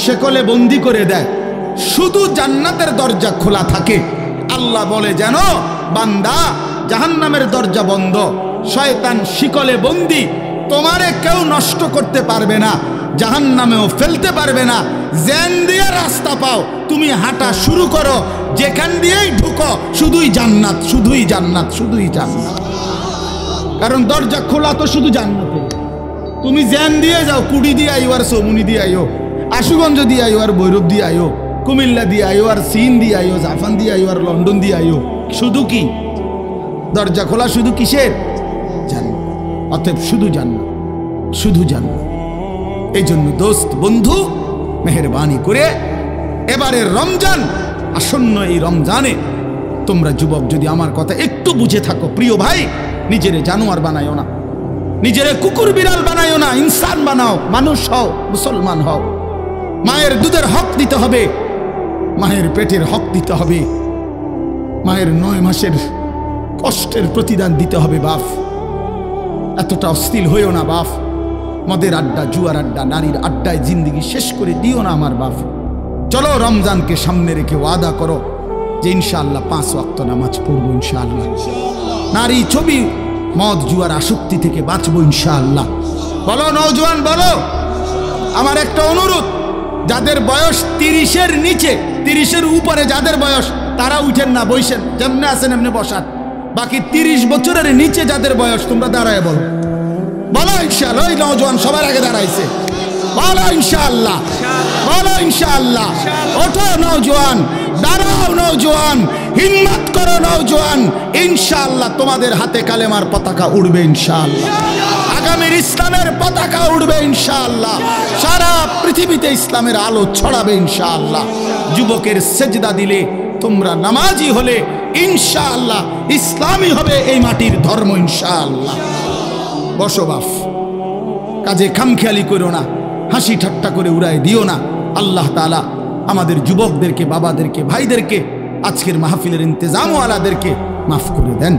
শেকলে বন্দি করে দেয়, শুধু জান্নাতের দরজা খোলা থাকে। আল্লাহ বলে, যেন বান্দা জাহান্নামের দরজা বন্ধ, শয়তান শিকলে বন্দি, তোমারে কেউ নষ্ট করতে পারবে না, জাহান্নামেও ফেলতে পারবে না। যেন দিয়ে রাস্তা পাও তুমি হাঁটা শুরু করো, যেখান দিয়েই ঢুকো শুধুই জান্নাত, শুধুই জান্নাত, শুধুই জান্নাত। কারণ দরজা খোলা তো শুধু জান্নাতে। তুমি যেন দিয়ে যাও, কুড়ি দিয়ে আইও, আর চৌমুনি দিয়ে আইও, আশুগঞ্জ দিয়ে আইও, আর ভৈরব দিয়ে আইও, কুমিল্লা দিয়ে আইও, আর চীন দিয়ে আইও, জাপান দিয়ে আইও, আর লন্ডন দিয়ে আইও, শুধু কি দরজা খোলা? শুধু কিসের? জান্নাত। অতএব শুধু জান্নাত, শুধু জান্নাত। এই জন্য দোস্ত, বন্ধু, মেহেরবানি করে এবারের রমজান আসন্ন, এই রমজানে তোমরা যুবক যদি আমার কথা একটু বুঝে থাকো, প্রিয় ভাই, নিজেরে জানোয়ার বানায়ও না, নিজেরে কুকুর বিড়াল বানায়ও না, ইনসান বানাও, মানুষ হও, মুসলমান হও। মায়ের দুধের হক দিতে হবে, মায়ের পেটের হক দিতে হবে, মায়ের 9 মাসের কষ্টের প্রতিদান দিতে হবে। বাপ, এতটা অস্থির হইও না বাপ, মদের আড্ডা, জুয়ার আড্ডা, নারীর আড্ডায় জিন্দিগি শেষ করে দিও না আমার বাপ। চলো রমজানকে সামনে রেখে ওয়াদা করো যে ইনশাআল্লাহ 5 ওয়াক্ত নামাজ পড়বো, ইনশাআল্লাহ নারী, ছবি, মদ, জুয়ার আসক্তি থেকে বাঁচবো, ইনশাআল্লাহ। বলো নওজোয়ান, বলো। আমার একটা অনুরোধ, যাদের বয়স 30-এর নিচে, 30-এর উপরে যাদের বয়স, তারা উঠেন না, বসেন, যেমনে আছেন এমনি বসান। বাকি 30 বছরের নিচে যাদের বয়স, তোমরা দাঁড়ায় বলো, বলো ইনশাআল্লাহ। ওই নওজোয়ান সবার আগে দাঁড়াইছে, বলো ইনশাআল্লাহ, বলো ইনশাআল্লাহ। ওঠো নওজোয়ান, দাঁড়াও নওজোয়ান, হিম্মত করো নওজোয়ান, ইনশাআল্লাহ তোমাদের হাতে কালেমার পতাকা উড়বে, ইনশাআল্লাহ আগামীর ইসলামের পতাকা উড়বে, ইনশাআল্লাহ সারা পৃথিবীতে ইসলামের আলো ছড়াবে, ইনশাআল্লাহ। যুবকের সেজদা দিলে তোমরা নামাজি হলে, ইনশাআল্লাহ ইসলামই হবে এই মাটির ধর্ম, ইনশাআল্লাহ। বসো বাপ, কাজে খামখেয়ালি করো না, হাসি ঠাট্টা করে উড়াই দিও না। আল্লাহ তাআলা আমাদের যুবকদেরকে, বাবাদেরকে, ভাইদেরকে, আজকের মাহফিলের ইন্তেজামওয়ালাদেরকে মাফ করে দেন।